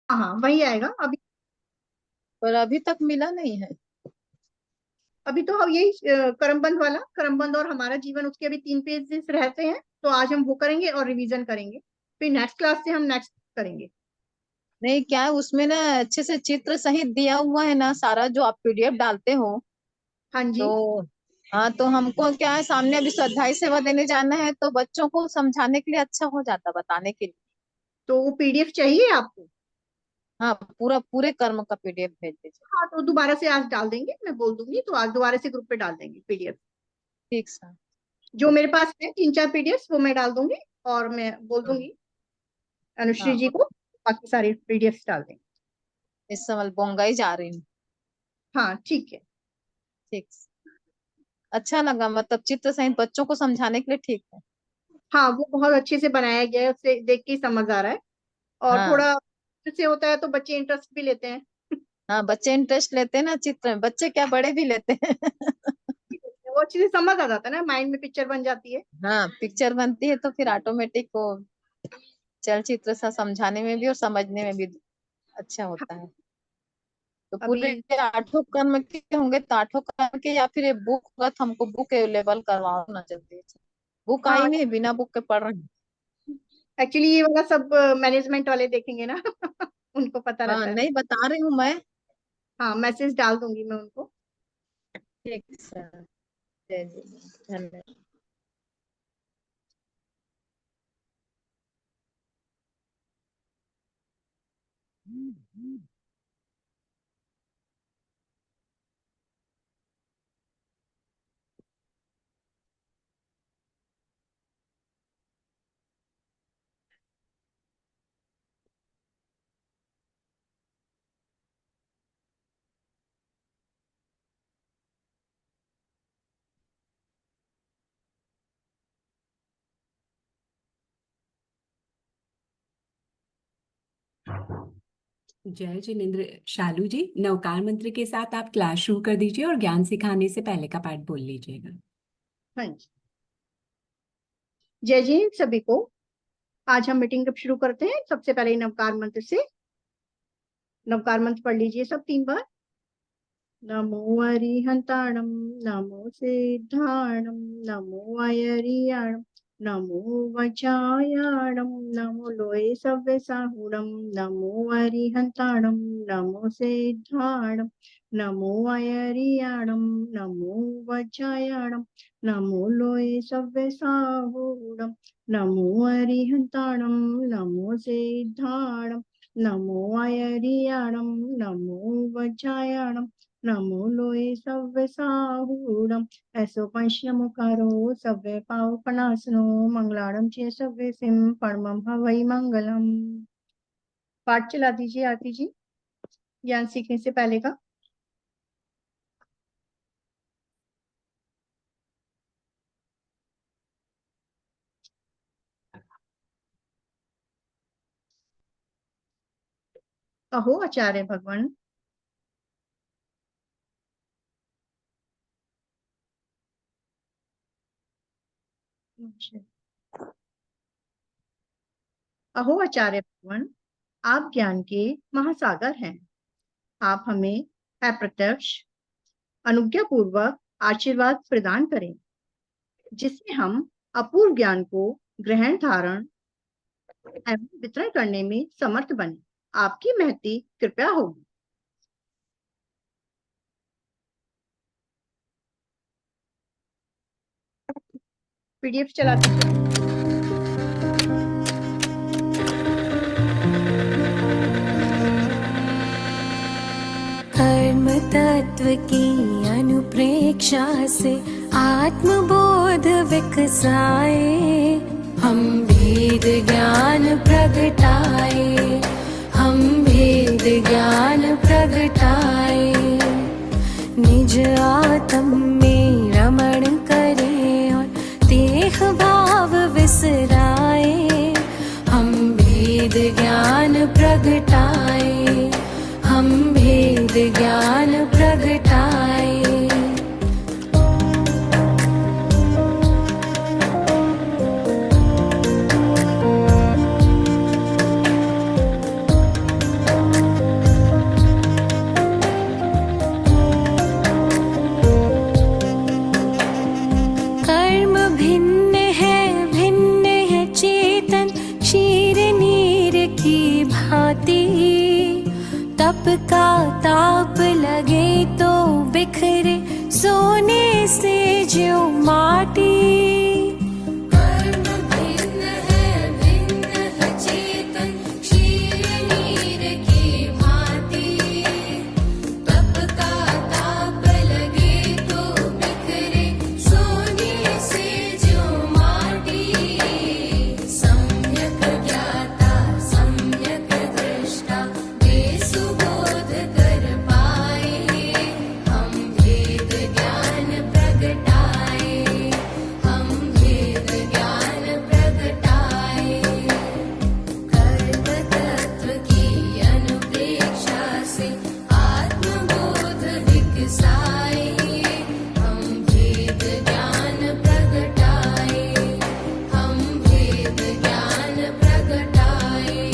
हाँ हाँ, वही आएगा अभी। पर अभी तक मिला नहीं है। अभी तो हम यही करमबंद वाला, करमबंद और हमारा जीवन, उसके अभी 3 पेजेस रहते हैं, तो आज हम वो करेंगे और रिवीजन करेंगे। फिर नेक्स्ट क्लास से हम नेक्स्ट करेंगे। नहीं, क्या है उसमें ना, अच्छे से चित्र सहित दिया हुआ है ना सारा, जो आप पीडीएफ डालते हो। हाँ जी। तो हाँ, तो हमको क्या है, सामने अभी स्वाध्याय सेवा देने जाना है, तो बच्चों को समझाने के लिए अच्छा हो जाता, बताने के लिए। तो वो पीडीएफ चाहिए आपको? हाँ, पूरा पूरे कर्म का पीडीएफ भेज दीजिए। हाँ, तो दोबारा से आज डाल देंगे, मैं बोल दूंगी तो आज दोबारा से ग्रुप पे डाल देंगे पीडीएफ। ठीक सर। जो मेरे पास है 3-4 पीडीएफ वो मैं डाल दूंगी, और मैं बोल हाँ दूंगी अनुश्री हाँ, जी को, बाकी सारी पीडीएफ डाल देंगे। इस समय बोंगाई जा रही हूँ। हाँ ठीक है। ठीक। अच्छा लगा, मतलब चित्र सहित बच्चों को समझाने के लिए ठीक है। हाँ, वो बहुत अच्छे से बनाया गया है, उससे देख के ही समझ आ रहा है। और हाँ थोड़ा से होता है तो बच्चे इंटरेस्ट भी लेते हैं। हाँ, बच्चे इंटरेस्ट लेते हैं ना चित्र में, बच्चे क्या बड़े भी लेते हैं। वो अच्छे से समझ आ जाता है ना, माइंड में पिक्चर बन जाती है। हाँ, पिक्चर बनती है तो फिर ऑटोमेटिक वो चलचित्र सा समझाने में भी और समझने में भी अच्छा होता है। तो पूरे अभी 8 कर्म के होंगे, तो 8 कर्म के, या फिर ये बुक होगा तो हमको बुक अवेलेबल करवाओ ना जल्दी से। बुक हाँ, आई नहीं, बिना बुक के पढ़ रहे हैं। एक्चुअली ये वाला सब मैनेजमेंट वाले देखेंगे ना। उनको पता हाँ, रहता है। नहीं बता रही हूँ मैं। हाँ, मैसेज डाल दूंगी मैं उनको। ठीक सर। जय जी, धन्यवाद। जय जिनेन्द्र। शालू जी, नवकार मंत्र के साथ आप क्लास शुरू कर दीजिए और ज्ञान सिखाने से पहले का पाठ बोल लीजिएगा। हाँ जी। जय जी सभी को। आज हम मीटिंग कब शुरू करते हैं, सबसे पहले नवकार मंत्र से। नवकार मंत्र पढ़ लीजिए सब 3 बार। नमो अरिहंताणम, नमो सिद्धाणम, नमो अयरियाणम, नमो वचायाणम, नमो लोए सव्य साहुणम, नमो अरिहंताणम, नमो सिद्धाणम, नमो अयरियाणम, नमो वचायाणम, नमो लोए सव्य साहुणम, नमो अरिहंताणम, नमो सिद्धाणम, नमो अयरियाणम, नमो वचायाणम, नमो लोए सव्य साहूणम। ऐसो पंचनमुकारो सव्य पावपनासनो, मंगलारम चे सव्य सिम परमम हवै मंगलम। पाठ चला दीजिए आरती जी, ज्ञान सीखने से पहले का। कहो आचार्य भगवान। अहो आचार्य भगवान, आप ज्ञान के महासागर हैं। आप हमें अप्रत्यक्ष अनुज्ञा पूर्वक आशीर्वाद प्रदान करें, जिससे हम अपूर्व ज्ञान को ग्रहण, धारण एवं वितरण करने में समर्थ बने। आपकी महती कृपया होगी। पीडीएफ चला दीजिए। कर्म तत्व की अनुप्रेक्षा से आत्मबोध विकसाए, हम भेद ज्ञान प्रगटाए, हम भेद ज्ञान प्रगटाए। निज आत्म में रमण करें और देह भाव विसराए, हम भेद ज्ञान प्रगटाए, हम भेद ज्ञान प्रगटाए। तप का ताप लगे तो बिखरे सोने से जो माटी। कर्म भिन्न है चेतन क्षीर नीर की भांति। तप का ताप लगे तो बिखरे सोने से जो माटी। सम्यक ज्ञाता सम्यक दृष्टा वे सुबोध कर पाए। हम भेद ज्ञान प्रगटाए। हम भेद ज्ञान प्रगटाए। कर्म तत्व की अनुप्रेक्षा से आत्मबोध विकसाए। हम भेद ज्ञान प्रगटाए। हम भेद ज्ञान प्रगटाए।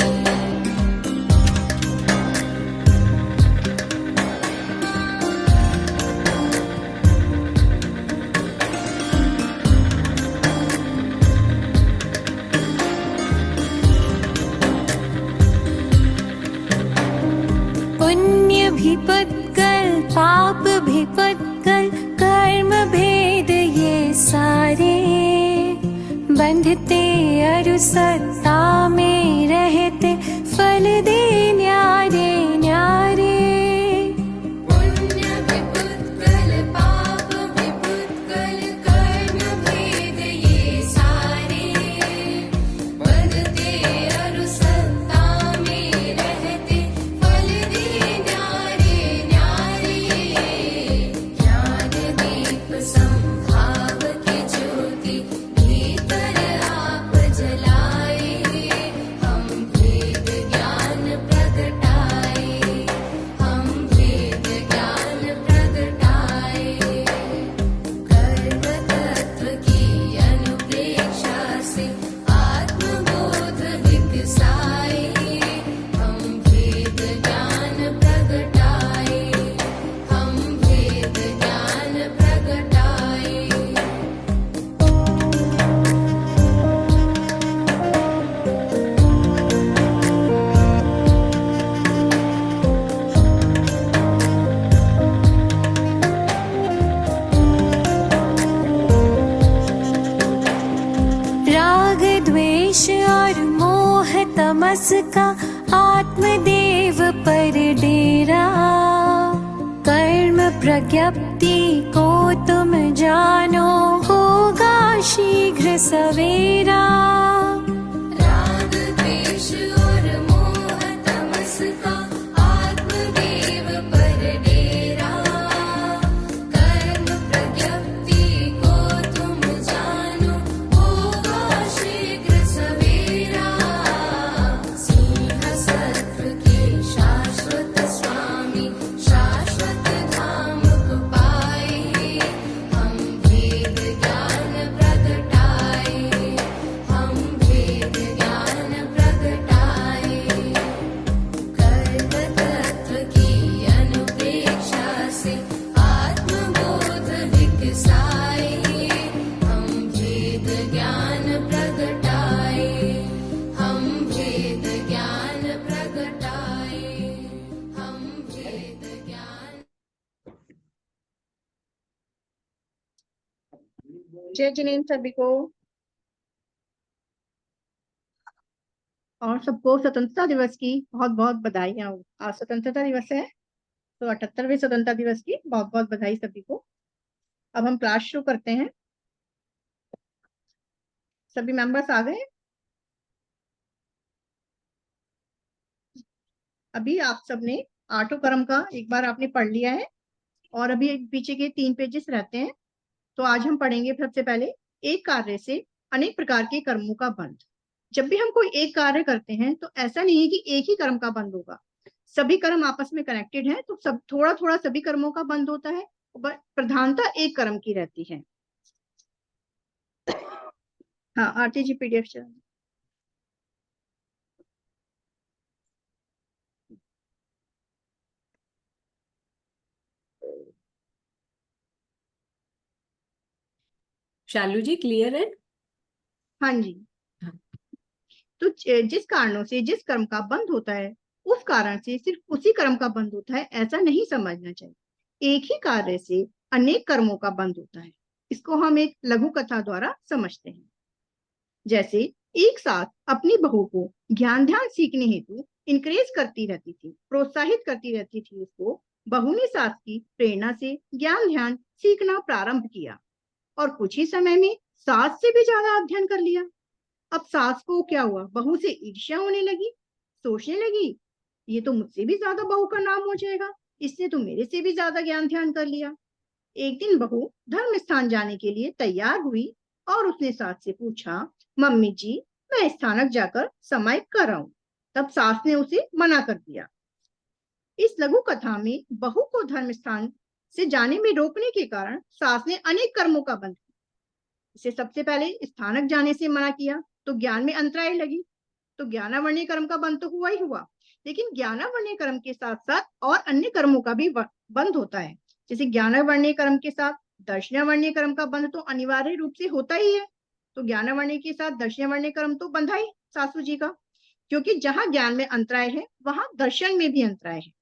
पुण्य भी पत्कल पाप भी पत्कल कर्म भेद ये सारे। बंधते अरु सत्ता में रहते फल दे न्यारे न्यारे। पुण्य भी पत्कल पाप भी पत्कल कर्म भेद ये सारे। बंधते अरु सत्ता में रहते फल दे न्यारे न्यारे। ज्ञान दीप संभाव की ज्योति भीतर आप जलाए। हम भेद ज्ञान प्रगटाए। हम भेद ज्ञान प्रगटाए। कर्म तत्व की अनुप्रेक्षा से आत्मबोध विकसाए। हम भेद ज्ञान प्रगटाए। हम भेद ज्ञान प्रगटाए। राग द्वेष और मोह तमस का आत्मदेव पर डेरा। कर्म प्रज्ञप्ति को तुम जानो होगा शीघ्र सवेरा। राग द्वेष और मोह तमस का आत्मदेव पर डेरा। कर्म प्रज्ञप्ति को तुम जानो होगा शीघ्र सवेरा। सिंह सत्व के शाश्वत स्वामी शाश्वत धाम को पाए। हम भेद ज्ञान प्रगटाए। हम भेद ज्ञान प्रगटाए। कर्म तत्व की अनुप्रेक्षा से आत्मबोध विकसाए। हम भेद ज्ञान प्रगटाए। हम भेद ज्ञान प्रगटाए। हम भेद ज्ञान। जय जिनेन्द्र सभी को और सबको स्वतंत्रता दिवस की बहुत बहुत बधाइयाँ हो। आज स्वतंत्रता दिवस है तो 78वें स्वतंत्रता दिवस की बहुत बहुत बधाई सभी को। अब हम क्लास शुरू करते हैं। सभी मेंबर्स आ गए। अभी आप सबने आठों कर्म का एक बार आपने पढ़ लिया है और अभी पीछे के 3 पेजेस रहते हैं। तो आज हम पढ़ेंगे सबसे पहले एक कार्य से अनेक प्रकार के कर्मों का बंध। जब भी हम कोई एक कार्य करते हैं तो ऐसा नहीं है कि एक ही कर्म का बंध होगा। सभी कर्म आपस में कनेक्टेड हैं तो सब थोड़ा थोड़ा सभी कर्मों का बंध होता है। प्रधानता एक कर्म की रहती है। हाँ आरती जी पीडीएफ चला। शालू जी क्लियर है? हाँ जी। हाँ। तो जिस कारणों से जिस कर्म का बंध होता है उस कारण से सिर्फ उसी कर्म का बंध होता है ऐसा नहीं समझना चाहिए। एक ही कार्य से अनेक कर्मों का बंध होता है। इसको हम एक लघु कथा द्वारा समझते हैं। जैसे एक साथ अपनी बहू को ज्ञान ध्यान सीखने हेतु इंकरेज करती रहती थी, प्रोत्साहित करती रहती थी उसको। बहू ने सास की प्रेरणा से ज्ञान ध्यान सीखना प्रारंभ किया और कुछ ही समय में सास से भी ज्यादा अध्ययन कर लिया। अब सास को क्या हुआ, बहू से ईर्ष्या होने लगी। सोचने लगी ये तो मुझसे भी ज्यादा बहू का नाम हो जाएगा, इसने तो मेरे से भी ज्यादा ज्ञान ध्यान कर लिया। एक दिन बहू धर्म स्थान जाने के लिए तैयार हुई और उसने सास से पूछा, मम्मी जी मैं स्थानक जाकर समय कर आऊं। तब सास ने उसे मना कर दिया। इस लघु कथा में बहू को धर्म स्थान से जाने में रोकने के कारण सास ने अनेक कर्मों का बंध किया। इसे सबसे पहले स्थानक जाने से मना किया तो ज्ञान में अंतराय लगी, तो ज्ञानावरणीय कर्म का बंध तो हुआ ही हुआ, लेकिन ज्ञानावरणीय कर्म के साथ साथ और अन्य कर्मों का भी बंध होता है। जैसे ज्ञानावरणीय कर्म के साथ दर्शनावरणीय कर्म का बंध तो अनिवार्य रूप से होता ही है। तो ज्ञानावरणीय के साथ दर्शनावरणीय कर्म तो बंधा ही सासू जी का, क्योंकि जहां ज्ञान में अंतराय है वहां दर्शन में भी अंतराय है।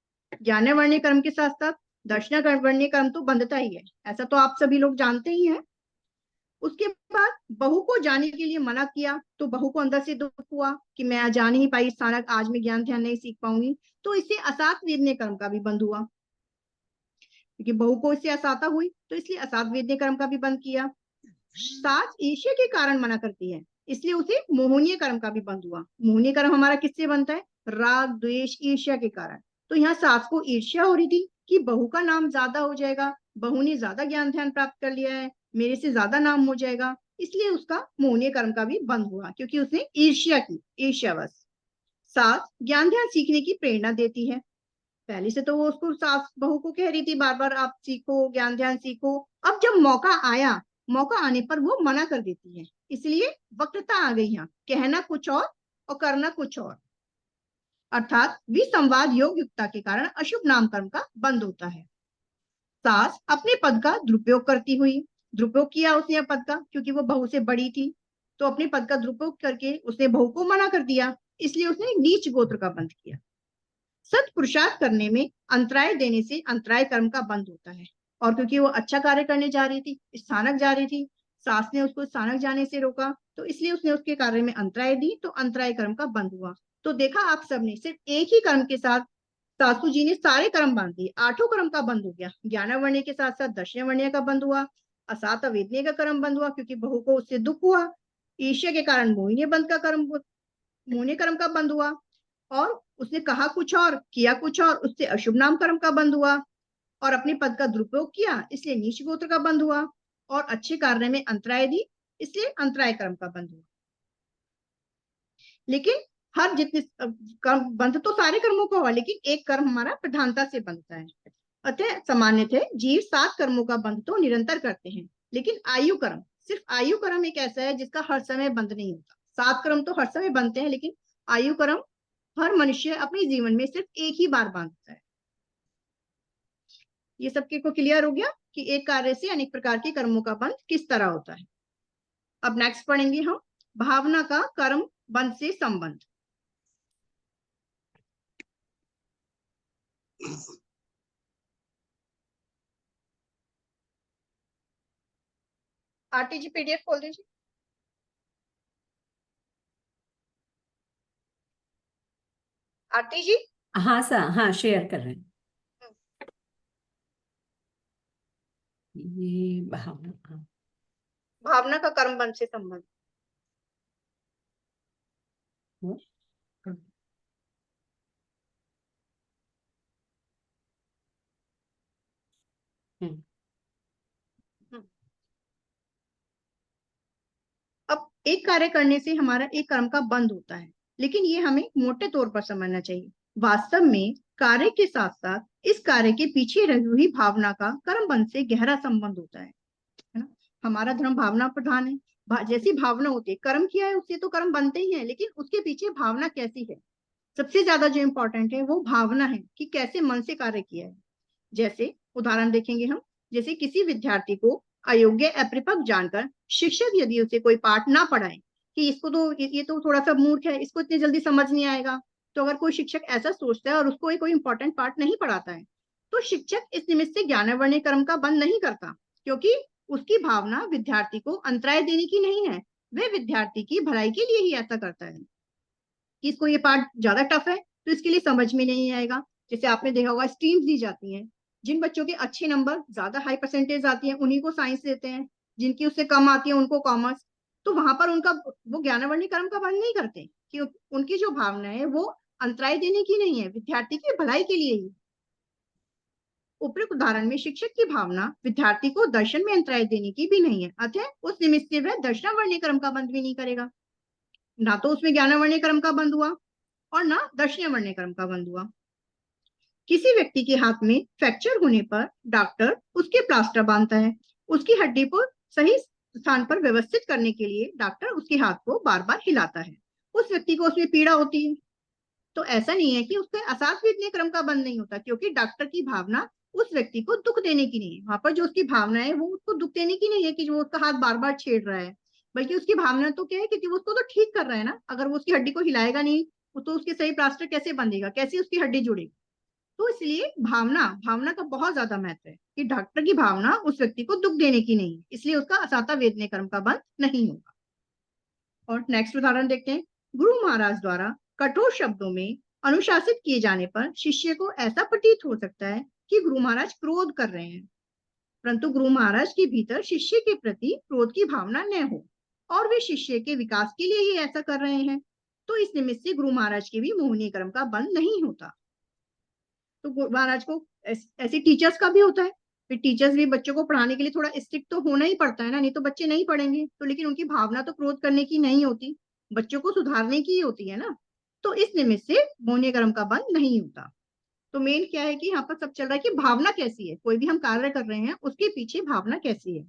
ज्ञानावरणीय कर्म के साथ साथ दर्शनावरणीय कर्म तो बंधता ही है, ऐसा तो आप सभी लोग जानते ही हैं। उसके बाद बहू को जाने के लिए मना किया तो बहू को अंदर से दुख हुआ कि मैं जा नहीं पाई स्थानक, आज मैं ज्ञान ध्यान नहीं सीख पाऊंगी। तो इससे असात वेदनीय कर्म का भी बंध हुआ, क्योंकि बहू को इससे असाता हुई तो इसलिए असात वेदनीय कर्म का भी बंद किया। सास ईर्ष्या के कारण मना करती है, इसलिए उसे मोहनीय कर्म का भी बंद हुआ। मोहनीय कर्म हमारा किससे बनता है, राग द्वेष ईर्ष्या के कारण। तो यहाँ सास को ईर्ष्या हो रही थी कि बहू का नाम ज्यादा हो जाएगा, बहू ने ज्यादा ज्ञान ध्यान प्राप्त कर लिया है, मेरे से ज्यादा नाम हो जाएगा, इसलिए उसका मोहनीय कर्म का भी बंद हुआ, क्योंकि उसने ईर्ष्या की, ईर्ष्यावश। सास ज्ञान ध्यान सीखने की प्रेरणा देती है। पहले से तो वो उसको सास बहू को कह रही थी बार बार आप सीखो, ज्ञान ध्यान सीखो। अब जब मौका आया, मौका आने पर वो मना कर देती है, इसलिए वक्रता आ गई यहाँ, कहना कुछ और करना कुछ और। अर्थात विसंवाद योग युक्ता के कारण अशुभ नाम कर्म का बंद होता है। सास अपने पद का दुरुपयोग करती हुई, दुरुपयोग किया उसने पद का, क्योंकि वो बहू से बड़ी थी, तो अपने पद का दुरुपयोग करके उसने बहू को मना कर दिया, इसलिए उसने नीच गोत्र का बंध किया। सत्पुरुषार्थ करने में अंतराय देने से अंतराय कर्म का बंद होता है। और क्योंकि वो अच्छा कार्य करने जा रही थी, स्थानक जा रही थी, सास ने उसको स्थानक जाने से रोका, तो इसलिए उसने उसके कार्य में अंतराय दी, तो अंतराय कर्म का बंद हुआ। तो देखा आप सबने, सिर्फ एक ही कर्म के साथ सासू जी ने सारे कर्म बांध दिए, 8 कर्म का बंद हो गया। ज्ञानावरणीय के साथ साथ दर्शनावरणीय का बंद हुआ, असात अवेदनीय का कर्म बंद हुआ क्योंकि बहू को उससे दुख हुआ, ईर्ष्या के कारण मोहिनी बंद का कर्म, मोहिनी कर्म का बंद हुआ, और उसने कहा कुछ और किया कुछ और, उससे अशुभ नाम कर्म का बंद हुआ, और अपने पद का दुरुपयोग किया इसलिए नीच गोत्र का बंद हुआ, और अच्छे कार्य में अंतराय दी इसलिए अंतराय कर्म का बंद हुआ। लेकिन हर जितने कर्म बंध तो सारे कर्मों का हुआ, लेकिन एक कर्म हमारा प्रधानता से बंधता है। अतः सामान्य थे जीव 7 कर्मों का बंध तो निरंतर करते हैं, लेकिन आयु कर्म, सिर्फ आयु कर्म एक ऐसा है जिसका हर समय बंध नहीं होता। 7 कर्म तो हर समय बनते हैं, लेकिन आयु कर्म हर मनुष्य अपने जीवन में सिर्फ एक ही बार बांधता है। ये सबके को क्लियर हो गया कि एक कार्य से अनेक प्रकार के कर्मों का बंध किस तरह होता है। अब नेक्स्ट पढ़ेंगे हम भावना का कर्म बंध से संबंध। आरती जी पीडीएफ खोल दीजिए। आरती जी। हाँ सर, हाँ शेयर कर रहे हैं। ये भावना, हाँ। भावना का कर्म बंध से संबंध। अब एक कार्य करने से हमारा एक कर्म का बंध होता है, लेकिन ये हमें मोटे तौर पर समझना चाहिए। वास्तव में कार्य के साथ साथ इस कार्य के पीछे रही हुई भावना का कर्म बंध से गहरा संबंध होता है ना। हमारा धर्म भावना प्रधान है, जैसी भावना होती है, कर्म किया है उससे तो कर्म बनते ही है, लेकिन उसके पीछे भावना कैसी है, सबसे ज्यादा जो इम्पोर्टेंट है वो भावना है कि कैसे मन से कार्य किया है। जैसे उदाहरण देखेंगे हम, जैसे किसी विद्यार्थी को अयोग्य अपरिपक्व जानकर शिक्षक यदि उसे कोई पाठ ना पढ़ाए कि इसको तो ये तो थोड़ा सा मूर्ख है, इसको इतनी जल्दी समझ नहीं आएगा, तो अगर कोई शिक्षक ऐसा सोचता है और उसको कोई इंपॉर्टेंट पार्ट नहीं पढ़ाता है, तो शिक्षक इस निमित्त से ज्ञानावर्णीय क्रम का बंद नहीं करता, क्योंकि उसकी भावना विद्यार्थी को अंतराय देने की नहीं है, वह विद्यार्थी की भलाई के लिए ही ऐसा करता है कि इसको ये पार्ट ज्यादा टफ है तो इसके लिए समझ में नहीं आएगा। जैसे आपने देखा होगा स्ट्रीम्स दी जाती हैं, जिन बच्चों के अच्छे नंबर, ज्यादा हाई परसेंटेज आती है, उन्हीं को साइंस देते हैं, जिनकी उससे कम आती है उनको कॉमर्स। तो वहां पर उनका वो ज्ञानावर्णीय क्रम का बंद नहीं करते, कि उनकी जो भावना है वो अंतराय देने की नहीं है, विद्यार्थी की भलाई के लिए ही। उपयुक्त उदाहरण में शिक्षक की भावना विद्यार्थी को दर्शन में अंतराय देने की भी नहीं है, अतः उस निमित्त से वह दर्शनावर्णीय क्रम का बंद भी नहीं करेगा। ना तो उसमें ज्ञानावर्णीय क्रम का बंद हुआ और ना दर्शनीयवर्णीय क्रम का बंद हुआ। किसी व्यक्ति के हाथ में फ्रैक्चर होने पर डॉक्टर उसके प्लास्टर बांधता है, उसकी हड्डी को सही स्थान पर व्यवस्थित करने के लिए डॉक्टर उसके हाथ को बार बार हिलाता है, उस व्यक्ति को उसमें पीड़ा होती है। तो ऐसा नहीं है कि उसके अशास्त्रीय क्रम का बंद नहीं होता, क्योंकि डॉक्टर की भावना उस व्यक्ति को दुख देने की नहीं है। वहां पर जो उसकी भावना है वो उसको दुख देने की नहीं है कि जो उसका हाथ बार बार छेड़ रहा है, बल्कि उसकी भावना तो क्या है, क्योंकि वो उसको तो ठीक कर रहा है ना। अगर वो उसकी हड्डी को हिलाएगा नहीं तो उसके सही प्लास्टर कैसे बंधेगा, कैसे उसकी हड्डी जुड़ेगी। तो इसलिए भावना का बहुत ज्यादा महत्व है कि डॉक्टर की भावना उस व्यक्ति को दुख देने की नहीं है, इसलिए उसका असाता वेदनीय कर्म का बंद नहीं होगा। और नेक्स्ट उदाहरण देखते हैं। गुरु महाराज द्वारा कठोर शब्दों में अनुशासित किए जाने पर शिष्य को ऐसा प्रतीत हो सकता है कि गुरु महाराज क्रोध कर रहे हैं, परंतु गुरु महाराज के भीतर शिष्य के प्रति क्रोध की भावना न हो और वे शिष्य के विकास के लिए ही ऐसा कर रहे हैं। तो इस निमित्त से गुरु महाराज के भी मोहनीय कर्म का बंद नहीं होता। तो गुरु महाराज को ऐसे टीचर्स का भी होता है, फिर टीचर्स भी बच्चों को पढ़ाने के लिए थोड़ा स्ट्रिक्ट तो होना ही पड़ता है ना, नहीं तो बच्चे नहीं पढ़ेंगे। तो लेकिन उनकी भावना तो क्रोध करने की नहीं होती, बच्चों को सुधारने की होती है ना। तो इस निमित्त से मोहनीय कर्म का बंद नहीं होता। तो मेन क्या है कि यहाँ पर सब चल रहा है कि भावना कैसी है, कोई भी हम कार्य कर रहे हैं उसके पीछे भावना कैसी है।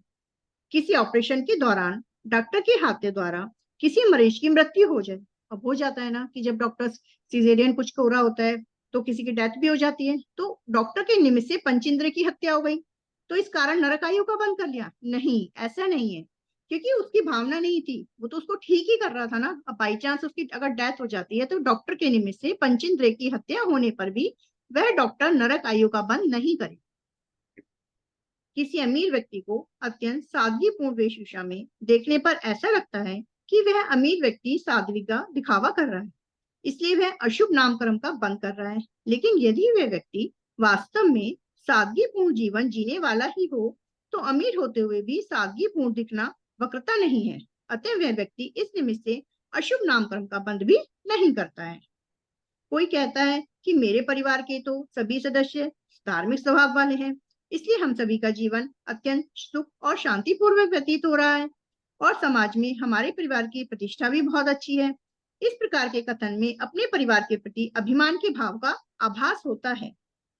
किसी ऑपरेशन के दौरान डॉक्टर के हाथ द्वारा किसी मरीज की मृत्यु हो जाए, अब हो जाता है ना कि जब डॉक्टर सीजेरियन कुछ हो रहा होता है तो किसी की डेथ भी हो जाती है, तो डॉक्टर के निमित्त से पंचेंद्र की हत्या हो गई, तो इस कारण नरक आयु का बंद कर लिया? नहीं, ऐसा नहीं है, क्योंकि उसकी भावना नहीं थी, वो तो उसको ठीक ही कर रहा था ना। अब बाई चांस उसकी अगर डेथ हो जाती है तो डॉक्टर के निमित्त से पंचेंद्र की हत्या होने पर भी वह डॉक्टर नरक आयु का बंद नहीं करे। किसी अमीर व्यक्ति को अत्यंत सादगीपूर्ण वेशभूषा में देखने पर ऐसा लगता है कि वह अमीर व्यक्ति सादगी का दिखावा कर रहा है, इसलिए वह अशुभ नामकर्म का बंद कर रहा है। लेकिन यदि वह व्यक्ति वास्तव में सादगीपूर्ण जीवन जीने वाला ही हो तो अमीर होते हुए भी सादगीपूर्ण दिखना वक्रता नहीं है, अतः वह व्यक्ति इस निमित्त से अशुभ नामकर्म का बंद भी नहीं करता है। कोई कहता है कि मेरे परिवार के तो सभी सदस्य धार्मिक स्वभाव वाले हैं, इसलिए हम सभी का जीवन अत्यंत सुख और शांतिपूर्वक व्यतीत हो रहा है और समाज में हमारे परिवार की प्रतिष्ठा भी बहुत अच्छी है। इस प्रकार के कथन में अपने परिवार के प्रति अभिमान के भाव का आभास होता है।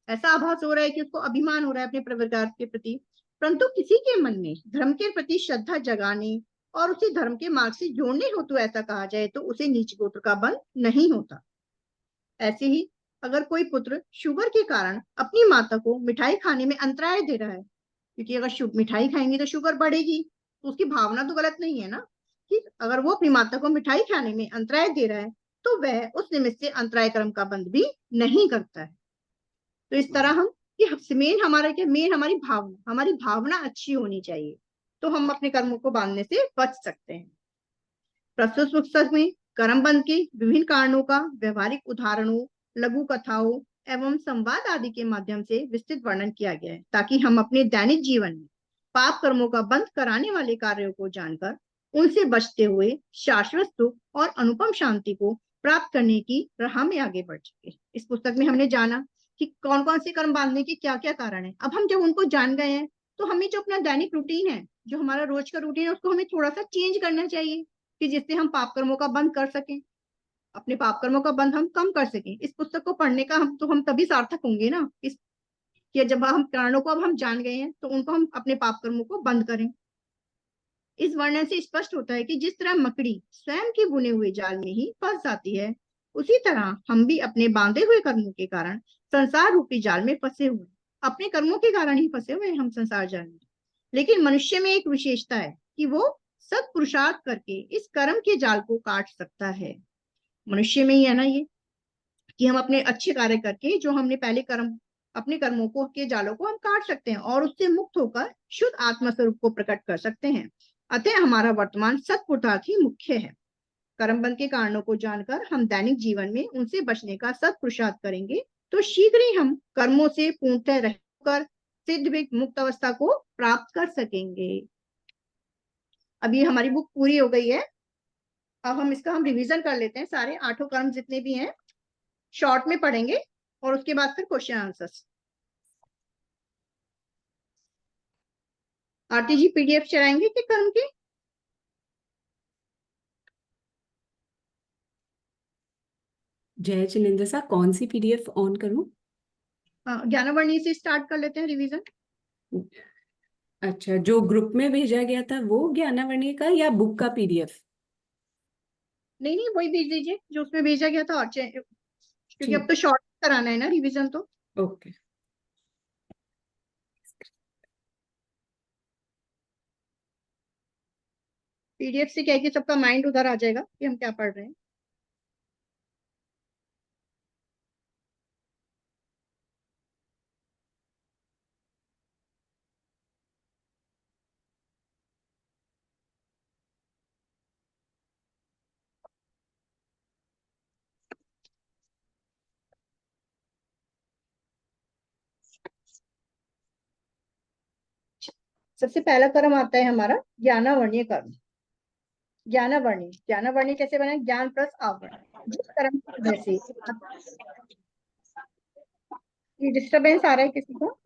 ऐसा आभास हो रहा है कि उसको अभिमान हो रहा है अपने परिवार के प्रति, परंतु किसी के मन में धर्म के प्रति श्रद्धा जगाने और उसी धर्म के मार्ग से जोड़ने हेतु ऐसा कहा जाए तो उसे नीच गोत्र का बंध नहीं होता। ऐसे ही अगर कोई पुत्र शुगर के कारण अपनी माता को मिठाई खाने में अंतराय दे रहा है, क्योंकि अगर मिठाई खाएंगे तो शुगर बढ़ेगी, तो उसकी भावना तो गलत नहीं है ना कि अगर वो अपनी माता को मिठाई खाने में अंतराय दे रहा है तो वह उस निमित्त से अंतराय कर्म का बंद भी नहीं करता है। तो इस तरह हम मेन हमारा क्या, मेन हमारी भावना अच्छी होनी चाहिए, तो हम अपने कर्मों को बांधने से बच सकते हैं। प्रस्तुत पुस्तक में कर्म बंध के विभिन्न कारणों का व्यवहारिक उदाहरणों, लघु कथाओं एवं संवाद आदि के माध्यम से विस्तृत वर्णन किया गया है, ताकि हम अपने दैनिक जीवन में पाप कर्मों का बंध कराने वाले कार्यों को जानकर उनसे बचते हुए शाश्वत सुख और अनुपम शांति को प्राप्त करने की राह में आगे बढ़ सके। इस पुस्तक में हमने जाना कि कौन कौन से कर्म बांधने के क्या क्या कारण है। अब हम जब उनको जान गए हैं तो हमें जो अपना दैनिक रूटीन है, जो हमारा रोज का रूटीन है, उसको हमें थोड़ा सा चेंज करना चाहिए कि जिससे हम पाप कर्मों का बंध कर सकें, अपने पाप कर्मों का बंध हम कम कर सकें। इस पुस्तक को पढ़ने का हम तभी सार्थक होंगे ना, कि जब हम कारणों को अब हम जान गए हैं तो उनको हम अपने पाप कर्मों को बंद करें। इस वर्णन से स्पष्ट होता है कि जिस तरह मकड़ी स्वयं के बुने हुए जाल में ही फंस जाती है, उसी तरह हम भी अपने बांधे हुए कर्मों के कारण संसार रूपी जाल में फंसे हुए, अपने कर्मों के कारण ही फंसे हुए हम संसार जाल में। लेकिन मनुष्य में एक विशेषता है कि वो सत्पुरुषार्थ करके इस कर्म के जाल को काट सकता है। मनुष्य में ही है ना ये, कि हम अपने अच्छे कार्य करके जो हमने पहले कर्म अपने कर्मों को के जालों को हम काट सकते हैं और उससे मुक्त होकर शुद्ध आत्मा स्वरूप को प्रकट कर सकते हैं। अतः हमारा वर्तमान सत्पुरुषार्थ ही मुख्य है। कर्म बंध के कारणों को जानकर हम दैनिक जीवन में उनसे बचने का सत्पुरुषार्थ करेंगे तो शीघ्र ही हम कर्मों से पूर्णतः रहित होकर सिद्ध मुक्त अवस्था को प्राप्त कर सकेंगे। अभी हमारी बुक पूरी हो गई है। अब हम रिवीजन कर लेते हैं। सारे 8 कर्म जितने भी हैं शॉर्ट में पढ़ेंगे और उसके बाद फिर क्वेश्चन आंसर्स। आरती जी पीडीएफ चलाएंगे कि कर्म के? जय जिनेंद्र सर, कौन सी पीडीएफ ऑन करूं? ज्ञानवर्णी से स्टार्ट कर लेते हैं रिवीजन। अच्छा, जो ग्रुप में भेजा गया था वो ज्ञानावरणी का या बुक का पीडीएफ? नहीं नहीं, वही भेज दीजिए जो उसमें भेजा गया था। और क्योंकि अब ठीक, तो शॉर्ट कराना है ना रिवीजन, तो ओके। पीडीएफ से क्या है कि सबका माइंड उधर आ जाएगा कि हम क्या पढ़ रहे हैं। सबसे पहला कर्म आता है हमारा ज्ञानावर्णीय कर्म। ज्ञानावर्णी कैसे बना? ज्ञान प्लस आवरण। जिस कर्म की वजह से ये डिस्टरबेंस आ रहा है किसी को?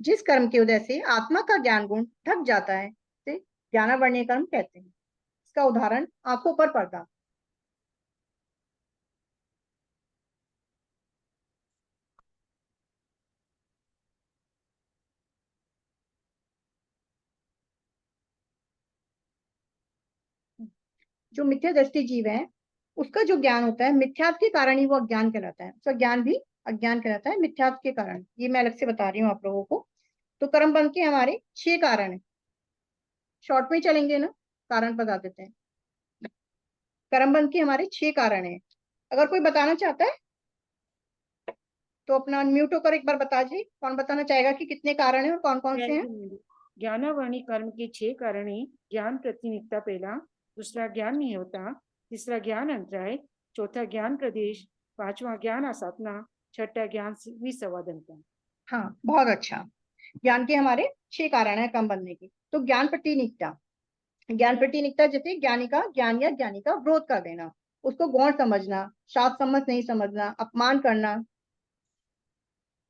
जिस कर्म की वजह से आत्मा का ज्ञान गुण ढक जाता है उसे ज्ञानावर्णीय कर्म कहते हैं। इसका उदाहरण आंखों पर पर्दा। जो मिथ्या दृष्टि जीव है उसका जो ज्ञान होता है मिथ्यात्व के कारण ही वो अज्ञान कहलाता है। उसका ज्ञान भी अज्ञान कहलाता है मिथ्यात्व के कारण। ये मैं अलग से बता रही हूँ आप लोगों को। तो कर्म बंध के हमारे 6 कारण है। शॉर्ट में चलेंगे ना, कारण बता देते हैं। कर्म बंध के हमारे 6 कारण है। अगर कोई बताना चाहता है तो अपना अनम्यूट होकर एक बार बता जी, कौन बताना चाहेगा कि कितने कारण है और कौन कौन से हैं? ज्ञानावर्णी कर्म के 6 कारण है। ज्ञान प्रतिनिधिता पहला, दूसरा ज्ञान नहीं होता, तीसरा ज्ञान अंतराय, चौथा ज्ञान प्रदेश, पांचवा ज्ञान आसाधना, छठा ज्ञान विसंवादनता। हाँ, बहुत अच्छा। ज्ञान के हमारे 6 कारण है कर्म बंधने के। तो ज्ञान प्रतिनिधिता, ज्ञान प्रतिनिधिता जैसे ज्ञानी का ज्ञान या ज्ञानी का विरोध कर देना, उसको गौण समझना, शास्त्र सम्मत नहीं समझना, अपमान करना।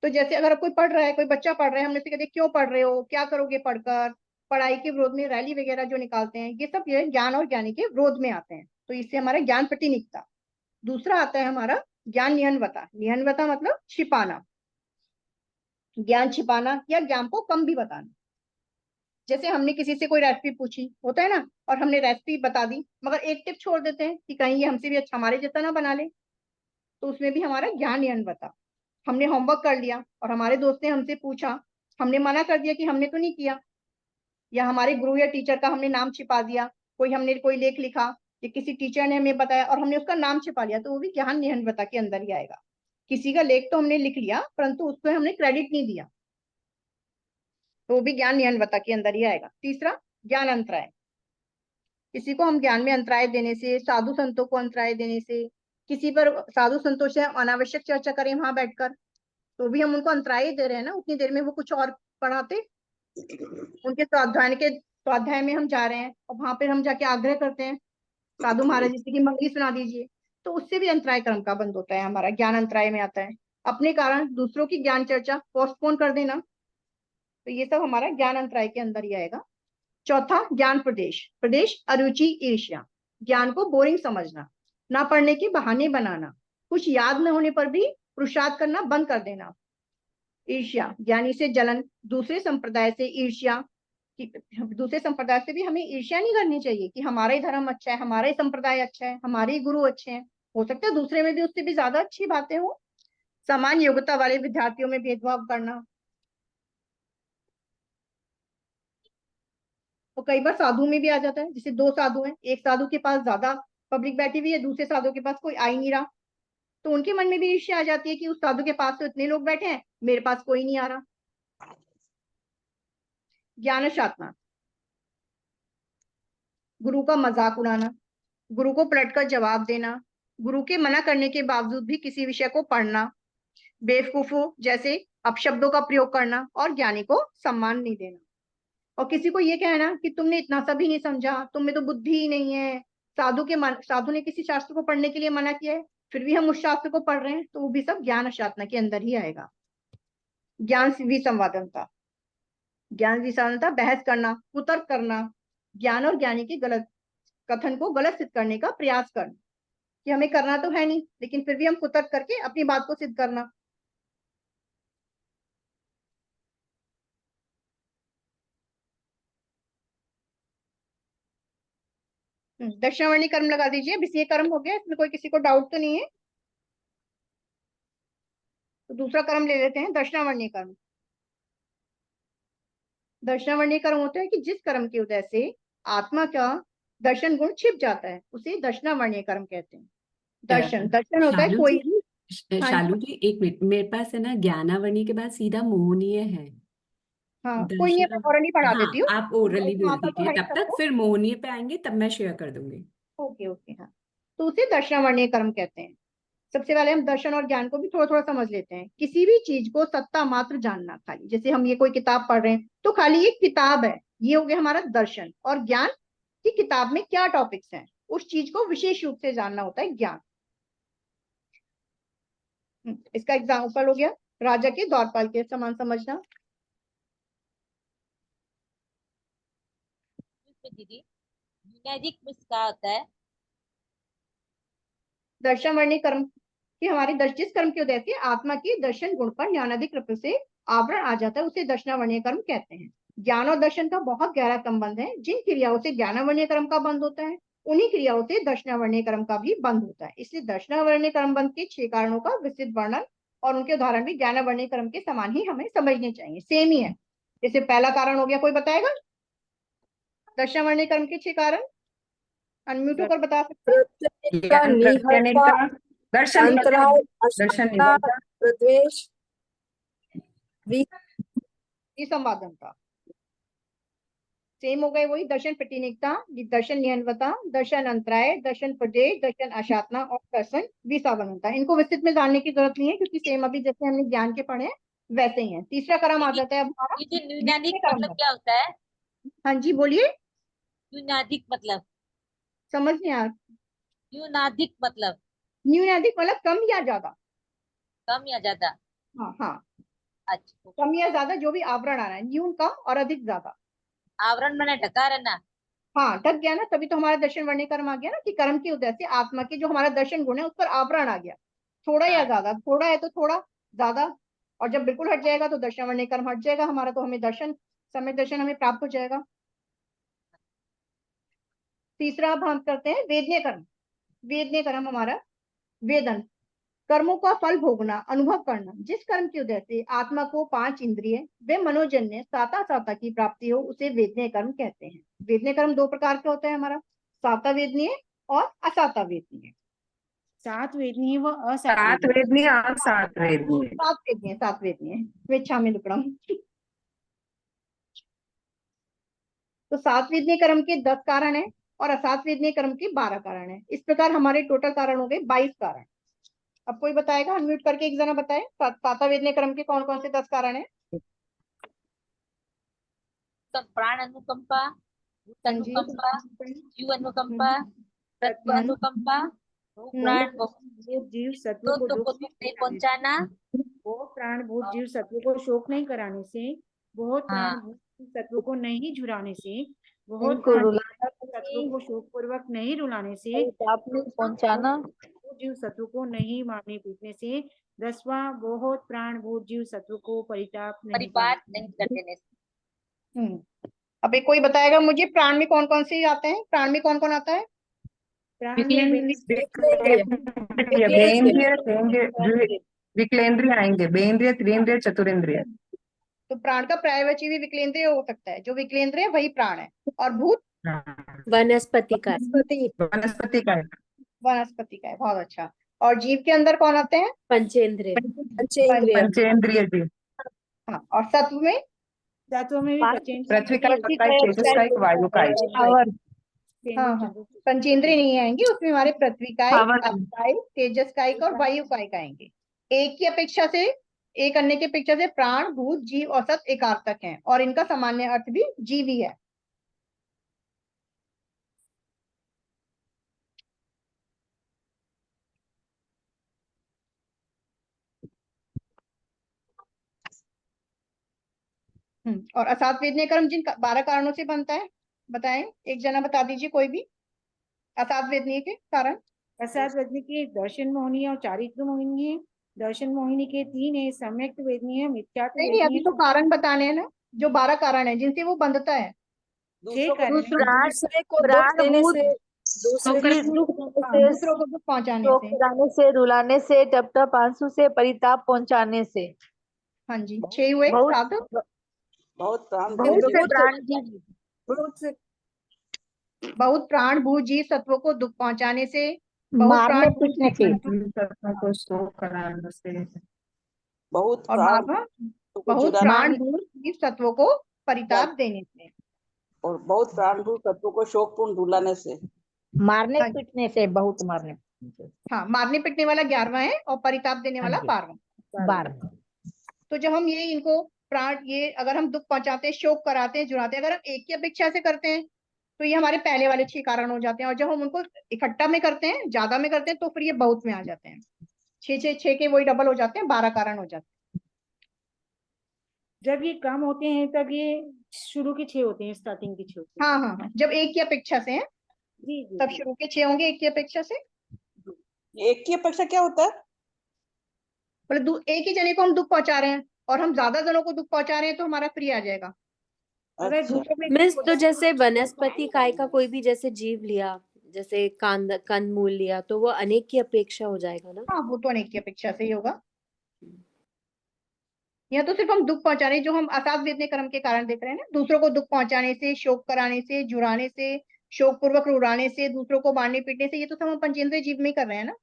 तो जैसे अगर कोई पढ़ रहा है, कोई बच्चा पढ़ रहा है, हमने से कहते क्यों पढ़ रहे हो, क्या करोगे पढ़कर, पढ़ाई के विरोध में रैली वगैरह जो निकालते हैं, ये सब ये ज्ञान और ज्ञानी के विरोध में आते हैं। तो इससे हमारा ज्ञान प्रतिनिधिता। दूसरा आता है हमारा ज्ञान निहनवता। निहनवता मतलब छिपाना, ज्ञान छिपाना या ज्ञान को कम भी बताना। जैसे हमने किसी से कोई रेसिपी पूछी होता है ना, और हमने रेसिपी बता दी मगर एक टिप छोड़ देते हैं कि कहीं ये हमसे भी अच्छा हमारे जैसा ना बना ले, तो उसमें भी हमारा ज्ञान निहनवता। हमने होमवर्क कर लिया और हमारे दोस्त ने हमसे पूछा, हमने मना कर दिया कि हमने तो नहीं किया, या हमारे गुरु या टीचर का हमने नाम छिपा दिया, हमने कोई लेख लिखा कि किसी टीचर ने हमें बताया और हमने उसका नाम छिपा लिया, तो वो भी ज्ञान निहनवता के अंदर ही आएगा। किसी का लेख तो हमने लिख लिया परंतु उसको हमने क्रेडिट नहीं दिया, तो वो भी ज्ञान निहनवता के अंदर ही आएगा। तीसरा ज्ञान अंतराय। किसी को हम ज्ञान में अंतराय देने से, साधु संतों को अंतराय देने से, किसी पर साधु संतों से अनावश्यक चर्चा करें वहां बैठकर, तो भी हम उनको अंतराय दे रहे हैं ना। उतनी देर में वो कुछ और पढ़ाते, उनके स्वाध्याय में हम जा रहे हैं और वहां पर हम जाके आग्रह करते हैं साधु महाराज जी से कि मंगली सुना दीजिए, तो उससे भी अंतराय कर्म का बंद होता है, हमारा ज्ञान अंतराय में आता है। अपने कारण दूसरों की ज्ञान चर्चा पोस्टपोन कर देना, तो ये सब हमारा ज्ञान अंतराय के अंदर ही आएगा। चौथा ज्ञान प्रदेश। प्रदेश अरुचि ईर्ष्या, ज्ञान को बोरिंग समझना, ना पढ़ने के बहाने बनाना, कुछ याद न होने पर भी पुरुषार्थ करना बंद कर देना। ईर्ष्या, ज्ञानी से जलन, दूसरे संप्रदाय से ईर्ष्या, दूसरे संप्रदाय से भी हमें ईर्ष्या नहीं करनी चाहिए कि हमारा ही धर्म अच्छा है, हमारा ही संप्रदाय अच्छा है, हमारे ही गुरु अच्छे हैं। हो सकता है दूसरे में भी उससे भी ज्यादा अच्छी बातें हो। समान योग्यता वाले विद्यार्थियों में भेदभाव करना, कई बार साधु में भी आ जाता है, जैसे दो साधु हैं, एक साधु के पास ज्यादा पब्लिक बैठी हुई है, दूसरे साधु के पास कोई आ ही नहीं रहा, तो उनके मन में भी ईर्ष्या आ जाती है कि उस साधु के पास तो इतने लोग बैठे हैं, मेरे पास कोई नहीं आ रहा। ज्ञान शातना, गुरु का मजाक उड़ाना, गुरु को पलटकर जवाब देना, गुरु के मना करने के बावजूद भी किसी विषय को पढ़ना, बेवकूफों जैसे अपशब्दों का प्रयोग करना और ज्ञानी को सम्मान नहीं देना। और किसी को ये कहना कि तुमने इतना सा भी नहीं समझा, तुम में तो बुद्धि ही नहीं है। साधु ने किसी शास्त्र को पढ़ने के लिए मना किया है, फिर भी हम उस शास्त्र को पढ़ रहे हैं, तो वो भी सब ज्ञान अशातना के अंदर ही आएगा। ज्ञान विसंवादनता, ज्ञान विसंवादनता बहस करना, कुतर्क करना, ज्ञान और ज्ञानी के गलत कथन को गलत सिद्ध करने का प्रयास करना, कि हमें करना तो है नहीं लेकिन फिर भी हम कुतर्क करके अपनी बात को सिद्ध करना। दक्षिणावर्णी कर्म लगा दीजिए, अब ये कर्म हो गया, इसमें कोई किसी को डाउट तो नहीं है? तो दूसरा कर्म ले लेते हैं, दक्षिणावर्णी कर्म। दक्षिणावर्णी कर्म होता है कि जिस कर्म के उदय से आत्मा का दर्शन गुण छिप जाता है, उसे दक्षिणावर्णी कर्म कहते हैं। दर्शन होता है शालू कोई जी, भी। हाँ शालू जी एक मिनट, मेरे पास है ना ज्ञानावर्णी के बाद सीधा मोहनीय है। हाँ, कोई नहीं, मैं और नहीं पढ़ा देती हूँ। हाँ, आप ओरली बोल वहाँ पर तो दीजिए है ही तब तक, सबको। फिर मोहनीय पे आएंगे तब मैं शेयर कर दूंगी। ओके ओके, हाँ, तो उसे दक्षिणावर्णीय कर्म कहते हैं। सबसे पहले हम दर्शन और ज्ञान को भी थोड़ा थोड़ा समझ लेते हैं। किसी भी चीज को सत्ता मात्र जानना, खाली जैसे हम ये कोई किताब पढ़ रहे हैं तो खाली एक किताब है, ये हो गया हमारा दर्शन। और ज्ञान की किताब में क्या टॉपिक्स हैं, उस चीज को विशेष रूप से जानना होता है ज्ञान। इसका एग्जाम्पल हो गया राजा के द्वारपाल के समान समझना। दीदी न्यूनैतिक में क्या होता है? दर्शनवर्णी कर्म कि हमारे जिस कर्म के उदय से आत्मा के दर्शन गुण पर ज्ञानाधिक रूप से आवरण आ जाता है, उसे दर्शनावर्णीय कर्म कहते हैं। ज्ञान और दर्शन का बहुत गहरा संबंध है। जिन क्रियाओं से ज्ञानावर्णीय कर्म का बंध होता है, उन्हीं क्रियाओं से दर्शनावर्णीय कर्म का भी बंध होता है। इसलिए दर्शनावर्णीय कर्म बंध के 6 कारणों का विस्तृत वर्णन और उनके उदाहरण भी ज्ञानावर्णीय कर्म के समान ही हमें समझने चाहिए, सेम ही है। जैसे पहला कारण हो गया, कोई बताएगा दर्शनावर्णीय कर्म के 6 कारण? अनम्यूट होकर बता सकते हैं? ज्ञान प्रत्यनिष्ठा, दर्शन अंतराल, दर्शन अशक्तता, निबद्धता, प्रद्वेष, विसंवादनता। सेम हो गए वही, दर्शन प्रतिनिकता, दर्शन नियंत्रणता, दर्शन अंतराय, दर्शन प्रदेश, दर्शन अशातना और दर्शन विसंवादनता। इनको विस्तृत में जानने की जरूरत नहीं है, क्योंकि सेम अभी जैसे हमने ज्ञान के पढ़े हैं वैसे ही है। तीसरा कर्म आ जाता है अब हमारा ये जो न्यूनैतिक कर्म मतलब है। क्या होता है? हाँ जी बोलिए, न्यूनैतिक मतलब, समझ नहीं आ? न्यूनाधिक मतलब न्यूनाधिक मतलब कम या ज्यादा। कम या ज्यादा? हाँ हाँ, अच्छा, कम या ज्यादा जो भी आवरण आ रहा है, न्यून कम और अधिक ज्यादा। आवरण मैंने ढका रहना। हाँ, ढक गया ना, तभी तो हमारा दर्शन वर्णीय कर्म आ गया ना, कि कर्म की उदय से आत्मा के जो हमारा दर्शन गुण है उस पर आवरण आ गया। थोड़ा या हाँ। ज्यादा, थोड़ा है तो थोड़ा, ज्यादा, और जब बिल्कुल हट जाएगा तो दर्शन वर्णीय कर्म हट जाएगा हमारा, तो हमें दर्शन, सम्यक दर्शन हमें प्राप्त हो जाएगा। तीसरा अब हम करते हैं वेदनीय कर्म। वेदनीय कर्म हमारा वेदन, कर्मों का फल भोगना, अनुभव करना। जिस कर्म के उदय से आत्मा को 5 इंद्रिय व मनोजन्य साता साता की प्राप्ति हो, उसे वेदनीय कर्म कहते हैं। वेदनीय कर्म 2 प्रकार के होता है हमारा, साता वेदनीय और असाता वेदनीय। सात वेदनीय व असात सात वेदनीय और सात वेदनीय। सात वेदनीय स्वेच्छा में दुकड़म। तो सात वेदनीय कर्म के 10 कारण है और असात वेदनीय कर्म के 12 कारण है। इस प्रकार हमारे टोटल कारण हो गए 22 कारण। अब कोई बताएगा, अनम्यूट करके एक जना बताए, साता वेदनीय कर्म के कौन कौन से 10 कारण है? प्राण अनुकंपा, भूत अनुकंपा, जीव अनुकंपा, तत्व अनुकंपा, भू प्राण भूत जीव सत्व को दुख नहीं पहुंचाना, वो प्राण भूत जीव सत्व को शोक नहीं कराने से, बहुत प्राण भूत जीव सत्व को नहीं झुराने से, बहुत इनको प्राण रुलाना सत्व को शोक पूर्वक नहीं रुलाने से, पाप नहीं पहुंचाना, भूत जीव सत्व को नहीं मारने पीटने से, 10वां बहुत प्राण भूत जीव सत्व को परिताप नहीं परिपात नहीं कर देने से। अबे कोई बताएगा मुझे, प्राण में कौन कौन से आते हैं? प्राण में कौन कौन आता है? प्राण में विकलेंद्रिय, विकलेंद्रिय आएंगे, बेंद्रिय, त्रिंद्रिय, चतुरेंद्रिय। तो प्राण का पर्यायवाची भी विकलेंद्रिय हो सकता है, जो विकलेंद्रिय वही प्राण है। और भूत वनस्पति का वनस्पति का है। वनस्पति का है। बहुत अच्छा। और जीव के अंदर कौन आते हैं? पंचेंद्रिय पंचेंद्रिय जी। हाँ, और सत्व में तत्व में भी पृथ्वी का एक, तेजस का एक, वायु का एक। हाँ हाँ पंचेंद्रिय नहीं आएंगे उसमें, हमारे पृथ्वी का एक, पावर। अप का एक, तेजस का एक और वायु का एक आएंगे। एक की अपेक्षा से, एक अन्य की अपेक्षा से प्राण, भूत, जीव और सत एकार्थक हैं, और इनका सामान्य अर्थ भी जीव ही है। और असात वेदनीय कर्म जिन 12 कारणों से बनता है, बताएं, एक जना बता दीजिए कोई भी असात वेदनीय के कारण। असात वेदनी के दर्शन मोहिनी और चारित्र मोहिनी है। दर्शन मोहिनी के 3 है, सम्यक्त वेदनी है, मिथ्यात्व नहीं अभी वेदनी तो है। कारण बताने हैं ना, जो 12 कारण है जिनसे वो बंधता है। 6 कारण है। दूसरे को दुख देने से, दूसरे दूसरों को दुख पहुंचाने शोक से। कराने से, रुलाने से, टप टप आंसू से, परिताप पहुंचाने से। हाँ जी 6 हुए। बहुत सात बहुत बहुत से प्राण जीव, बहुत प्राण, भूत, जीव सत्वों को दुख पहुंचाने से, बहुत मारने प्राण, पीटने से, तत्वों को शोक कराने से, बहुत और प्राण बहुत प्राण, भूत, जीव सत्वों को परिताप देने से, और बहुत प्राणभूत तत्वों को शोकपूर्ण रुलाने से, मारने हाँ पीटने से, बहुत मारने हाँ मारने पीटने वाला 11वां है और परिताप देने वाला 12वां। बार। तो जब हम ये इनको प्राण, ये अगर हम दुख पहुंचाते हैं, शोक कराते हैं, जुड़ाते हैं, अगर हम एक की अपेक्षा से करते हैं तो ये हमारे पहले वाले 6 कारण हो जाते हैं, और जब हम उनको इकट्ठा में करते हैं, ज्यादा में करते हैं, तो फिर ये बहुत में आ जाते हैं। 6 के वही डबल हो जाते हैं, 12 कारण हो जाते हैं। जब ये कम होते हैं तब ये शुरू के 6 होते हैं, स्टार्टिंग के 6 होते हैं। हाँ हाँ हाँ जब एक की अपेक्षा से हैं जी जी तब जी। शुरू के 6 होंगे एक की अपेक्षा से। एक की अपेक्षा क्या होता है? बोले एक ही जने को हम दुख पहुंचा रहे हैं और हम ज्यादा जनों को दुख पहुंचा रहे हैं तो हमारा फ्री आ जाएगा। अगर अच्छा। दूसरों में मिस तो जैसे वनस्पति काय का कोई भी जैसे जीव लिया, जैसे कंदमूल लिया, तो वो अनेक की अपेक्षा हो जाएगा ना। हाँ वो तो अनेक की अपेक्षा से ही होगा। यहाँ तो सिर्फ हम दुख पहुंचाने, जो हम असाध वेदने कर्म के कारण देख रहे हैं ना, दूसरों को दुख पहुंचाने से, शोक कराने से, जुड़ाने से, शोक पूर्वक रुलाने से, दूसरों को मारने पीटने से, ये तो सब हम पंचेंद्रिय जीव में ही कर रहे हैं ना।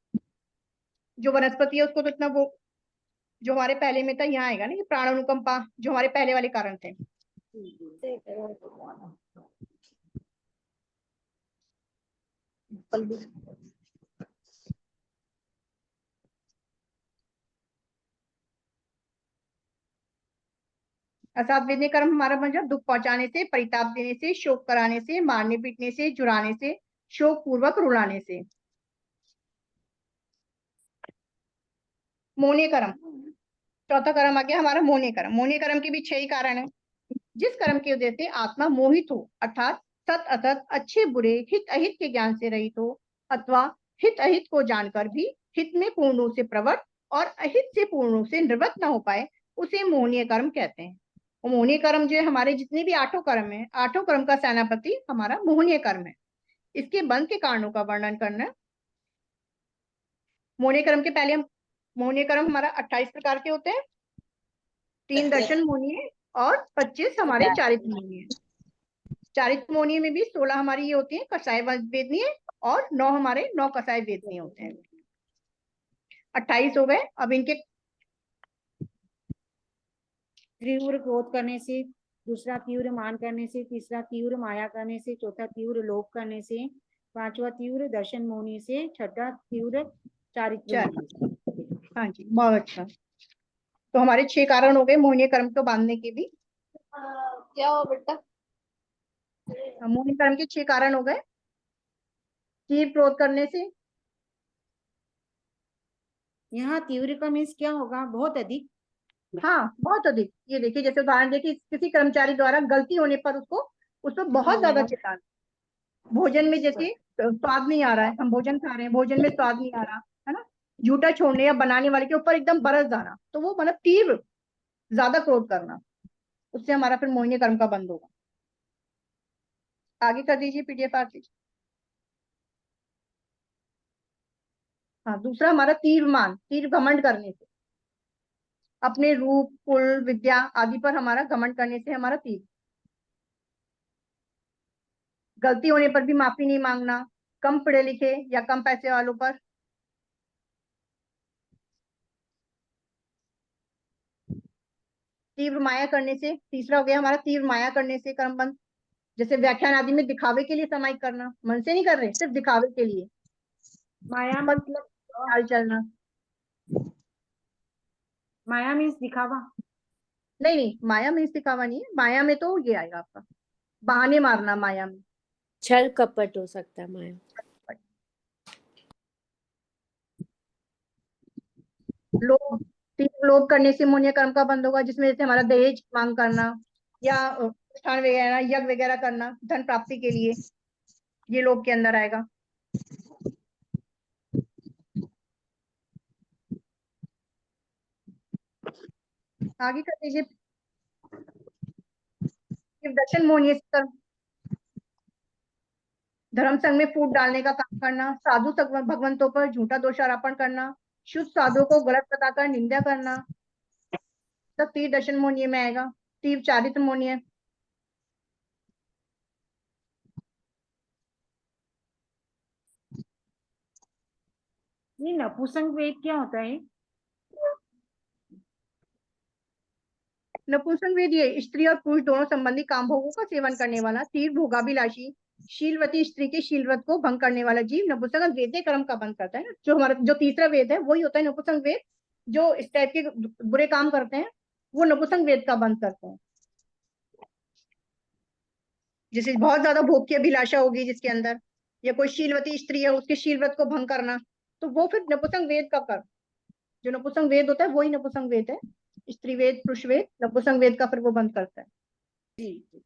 जो वनस्पति है उसको तो इतना वो, जो हमारे पहले में था यहाँ आएगा ना, ये प्राण अनुकंपा जो हमारे पहले वाले कारण थे। असाध वेदने कर्म हमारा मतलब दुख पहुंचाने से, परिताप देने से, शोक कराने से, मारने पीटने से, जुड़ाने से, शोक पूर्वक रुलाने से। मोहनीय कर्म, चौथा कर्म आ गया हमारा मोहनीय कर्म। मोहनीय कर्म के भी 6 ही कारण है। जिस कर्म के वजह से आत्मा मोहित हो, अर्थात सत असत, अच्छे बुरे, हित अहित के ज्ञान से रहित हो, अथवा हित अहित को जानकर भी हित में पूर्ण रूप से प्रवृत्त और अहित से पूर्ण रूप से निवृत्त न हो पाए, उसे मोहनीय कर्म कहते हैं। मोहनीय कर्म जो है, हमारे जितने भी 8 कर्म है, 8 कर्म का सेनापति हमारा मोहनीय कर्म है। इसके बंध के कारणों का वर्णन करना। मोहनीय कर्म के पहले हम, मोहनीय कर्म हमारा 28 प्रकार के होते हैं। 3 दर्शन मोहनीय और 25 हमारे चारित्र मोहनीय। चारित्र मोहनीय में भी 16 हमारी ये होती है कसाय वेदनीय, और 9 हमारे 9 कसाय वेदनीय होते हैं। 28 हो गए। अब इनके तीव्र क्रोध करने से, दूसरा तीव्र मान करने से, तीसरा तीव्र माया करने से, चौथा तीव्र लोभ करने से, पांचवा तीव्र दर्शन मोहनी से, छठा तीव्र चारित्र मोहनी से। हाँ जी बहुत अच्छा। तो हमारे 6 कारण हो गए मोहनीय कर्म को बांधने के भी। क्या हो बेटा? मोहनीय कर्म के 6 कारण हो गए। तीव्र क्रोध करने से, यहाँ तीव्र का मीन्स क्या होगा? बहुत अधिक। हाँ बहुत अधिक। ये देखिए जैसे उदाहरण देखिए, किसी कर्मचारी द्वारा गलती होने पर उसको, उस पर बहुत ज्यादा चिल्लाना। भोजन में जैसे स्वाद नहीं आ रहा है, हम भोजन खा रहे हैं, भोजन में स्वाद नहीं आ रहा है ना, झूठा छोड़ने या बनाने वाले के ऊपर एकदम बरस जाना, तो वो मतलब तीव्र ज्यादा क्रोध करना, उससे हमारा फिर मोहिनी कर्म का बंद होगा। आगे कर दीजिए पीडीएफ आरती। हाँ दूसरा हमारा तीव्र मान, तीव्र घमंड करने से। अपने रूप, कुल, विद्या आदि पर हमारा घमंड करने से हमारा तीर। गलती होने पर भी माफी नहीं मांगना, कम पढ़े लिखे या कम पैसे वालों पर। तीव्र माया करने से, तीसरा हो गया हमारा तीव्र माया करने से कर्मबंध। जैसे व्याख्यान आदि में दिखावे के लिए समाहित करना, मन से नहीं कर रहे, सिर्फ दिखावे के लिए। माया मतलब चाल चलना, माया मीन्स दिखावा। नहीं नहीं, माया में दिखावा नहीं है। माया में तो ये आएगा आपका बहाने मारना, माया में छल कपट हो सकता है माया। लोभ, तीव्र लोभ करने से मोहनीय कर्म का बंध होगा, जिसमें जैसे हमारा दहेज मांग करना या अनुष्ठान वगैरह, यज्ञ वगैरह करना धन प्राप्ति के लिए, ये लोभ के अंदर आएगा। आगे कर दीजिए। दर्शन मोहनीय कर्म, धर्म संघ में फूट डालने का काम करना, साधु भगवंतों पर झूठा दोषारोपण करना, शुद्ध साधु को गलत बताकर निंदा करना, सब तीर दर्शन मोहनीय में आएगा। तीव्र चारित्र मोहनीय, ये नपुंसक वेद क्या होता है? नपुंसक वेद ये स्त्री और पुरुष दोनों संबंधी काम भोगों का सेवन करने वाला, तीव्र भोगाभिलाषी, शीलवती स्त्री के शीलव्रत को भंग करने वाला जीव नपुंसक वेद कर्म का बंध करता है ना। जो हमारा जो तीसरा वेद है वही होता है नपुंसक वेद। जो इस टाइप के बुरे काम करते हैं वो नपुंसक वेद का बंध करते हैं। जैसे बहुत ज्यादा भोग की अभिलाषा होगी जिसके अंदर, या कोई शीलवती स्त्री है उसके शीलव्रत को भंग करना, तो वो फिर नपुंसक वेद का कर्म। जो नपुंसक वेद होता है वही नपुंसक वेद है। स्त्री वेद, पुरुष वेद, नपुंसक वेद का फिर वो बंद करता है। जी।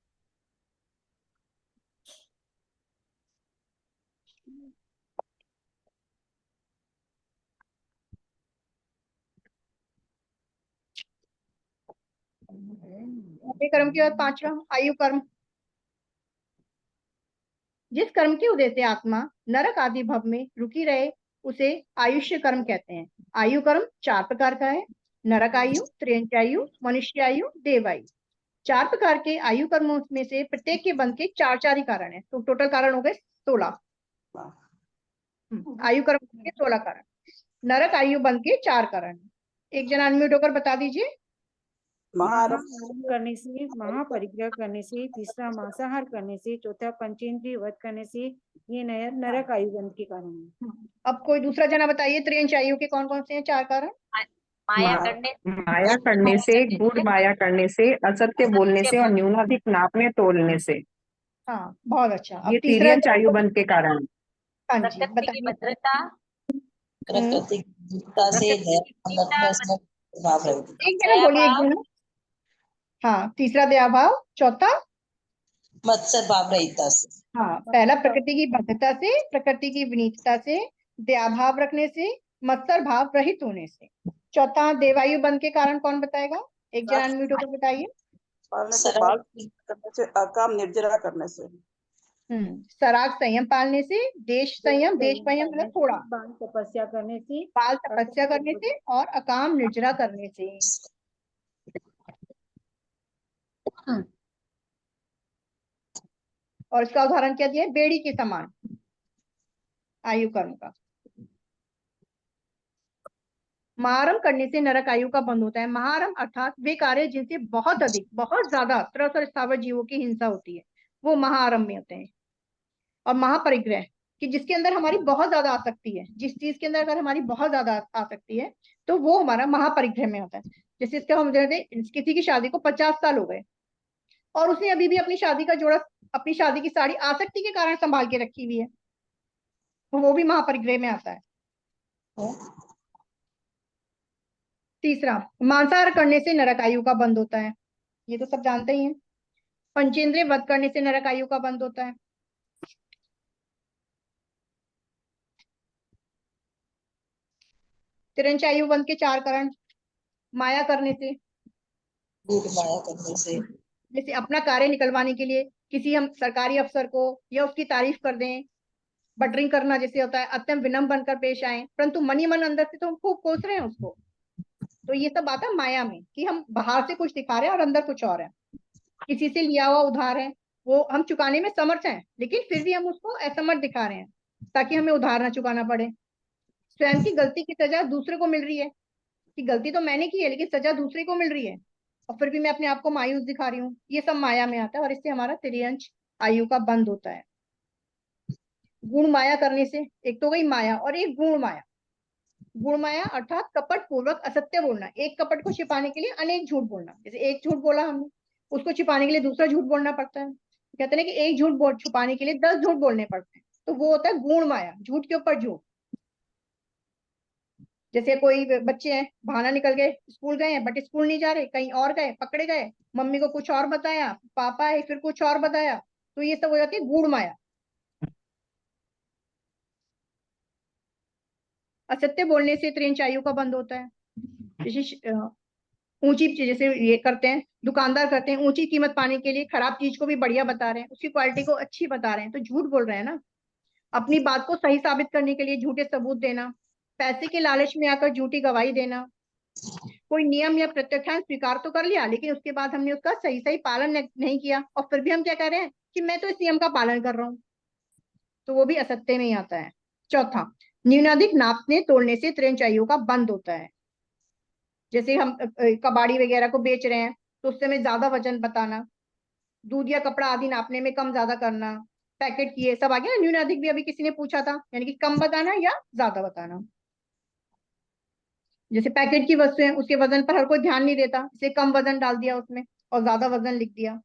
कर्म के बाद पांचवा आयु कर्म। जिस कर्म के उदय से आत्मा नरक आदि भव में रुकी रहे उसे आयुष्य कर्म कहते हैं। आयु कर्म 4 प्रकार का है, नरक आयु, त्रियंचायु, मनुष्य आयु, देवायु। 4 प्रकार के आयु कर्मों में से प्रत्येक के बंध के 4 ही कारण है, तो टोटल कारण हो गए 16। आयु कर्म के 16 कारण, नरक आयु बंध के 4 कारण। एक जना अनम्यूट होकर बता दीजिए। महाआरंभ करने से, महापरिग्रह करने से, तीसरा मांसाहार करने से, चौथा पंचेंद्रिय वध करने से, ये नरक आयु बंध के कारण है। अब कोई दूसरा जना बताइए, त्रियंचायु के कौन कौन से हैं 4 कारण? माया करने, माया करने से, गूढ़ माया करने से, असत्य बोलने से और न्यूनाधिक नापने तोलने से। हाँ, बहुत अच्छा। ये अब तीसरा तिर्यंचायु बंध के कारण। हाँ जी प्रकृति की बताइए। भद्रता, प्रकृति से एक जना बोलिए, एक जना। हाँ, तीसरा दया भाव, चौथा मत्सर भाव रहिता से। हाँ, पहला प्रकृति की बद्धता से, प्रकृति की विनीतता से, दया भाव रखने से, मत्सर भाव रहित होने से। चौथा देवायु बंध के कारण कौन बताएगा? एक जना अनम्यूट होकर बताइए। पालने से, बाल करने से, अकाम निर्जरा करने से। सराग संयम पालने से, देश संयम, देश संयम मतलब थोड़ा, बाल तपस्या करने से, बाल तपस्या करने से और अकाम निर्जरा करने से। और इसका उदाहरण क्या दिया है? बेड़ी के समान आयु कर्म का। महारम करने से नरक आयु का बंध होता है। महारम अर्थात वे कार्य जिनसे बहुत अधिक, बहुत ज्यादा त्रस्त और स्थावर जीवों की हिंसा होती है, वो महारम में होते हैं। और महापरिग्रह कि जिसके अंदर हमारी बहुत ज्यादा आसक्ति है, जिस चीज के अंदर अगर हमारी बहुत ज्यादा आसक्ति है तो वो हमारा महापरिग्रह में होता है। जैसे इसका हम किसी की शादी को 50 साल हो गए और उसने अभी भी अपनी शादी का जोड़ा, अपनी शादी की साड़ी आसक्ति के कारण संभाल के रखी हुई है, तो वो भी महापरिग्रह में आता है। तीसरा, मांसाहार करने से नरक आयु का बंध होता है, ये तो सब जानते ही हैं। पंचेंद्रिय वध करने से नरक आयु का बंध होता है। तिरंचायु बंध के 4 कारण, माया करने से, माया करने से, जैसे अपना कार्य निकलवाने के लिए किसी हम सरकारी अफसर को या उसकी तारीफ कर दें, बटरिंग करना जैसे होता है, अत्यंत विनम्र बनकर पेश आए, परंतु मनी मन अंदर से तो हम खूब कोस रहे हैं उसको, तो ये सब आता है माया में, कि हम बाहर से कुछ दिखा रहे हैं और अंदर कुछ और है। किसी से लिया हुआ उधार है, वो हम चुकाने में समर्थ हैं, लेकिन फिर भी हम उसको असमर्थ दिखा रहे हैं ताकि हमें उधार ना चुकाना पड़े। स्वयं की गलती की सजा दूसरे को मिल रही है, कि गलती तो मैंने की है लेकिन सजा दूसरे को मिल रही है, और फिर भी मैं अपने आप को मायूस दिखा रही हूँ। ये सब माया में आता है और इससे हमारा तिर्यंच आयु का बंद होता है। गुण माया करने से, एक तो गई माया और एक गुण माया। गुण माया अर्थात कपट पूर्वक असत्य बोलना, एक कपट को छिपाने के लिए अनेक झूठ बोलना। जैसे एक झूठ बोला हमने, उसको छिपाने के लिए दूसरा झूठ बोलना पड़ता है। कहते हैं कि एक झूठ बोल छुपाने के लिए 10 झूठ बोलने पड़ते हैं, तो वो होता है गुण माया, झूठ के ऊपर झूठ। जैसे कोई बच्चे हैं, बहाना निकल गए, स्कूल गए हैं बट स्कूल नहीं जा रहे, कहीं और गए, पकड़े गए, मम्मी को कुछ और बताया, पापा है फिर कुछ और बताया, तो ये सब हो जाती है गूढ़ माया। असत्य बोलने से त्रिंच आयु का बंद होता है। जैसे ऊंची, जैसे ये करते हैं, दुकानदार करते हैं, ऊंची कीमत पाने के लिए खराब चीज को भी बढ़िया बता रहे हैं, उसकी क्वालिटी को अच्छी बता रहे हैं, तो झूठ बोल रहे हैं ना। अपनी बात को सही साबित करने के लिए झूठे सबूत देना, पैसे के लालच में आकर झूठी गवाही देना, कोई नियम या प्रत्याख्यान स्वीकार तो कर लिया लेकिन उसके बाद हमने उसका सही सही पालन नहीं किया, और फिर भी हम क्या कह रहे हैं कि मैं तो इस नियम का पालन कर रहा हूँ, तो वो भी असत्य में ही आता है। चौथा, न्यूनाधिक नापने तोड़ने से त्रिंच आयु का बंद होता है। जैसे हम कबाड़ी वगैरह को बेच रहे हैं तो उस समय ज्यादा वजन बताना, दूध या कपड़ा आदि नापने में कम ज्यादा करना, पैकेट की, ये सब आ गया ना। न्यूनाधिक भी अभी किसी ने पूछा था, यानी कि कम बताना या ज्यादा बताना। जैसे पैकेट की वस्तु है, उसके वजन पर हर कोई ध्यान नहीं देता, इसे कम वजन डाल दिया उसमें और ज्यादा वजन लिख दिया,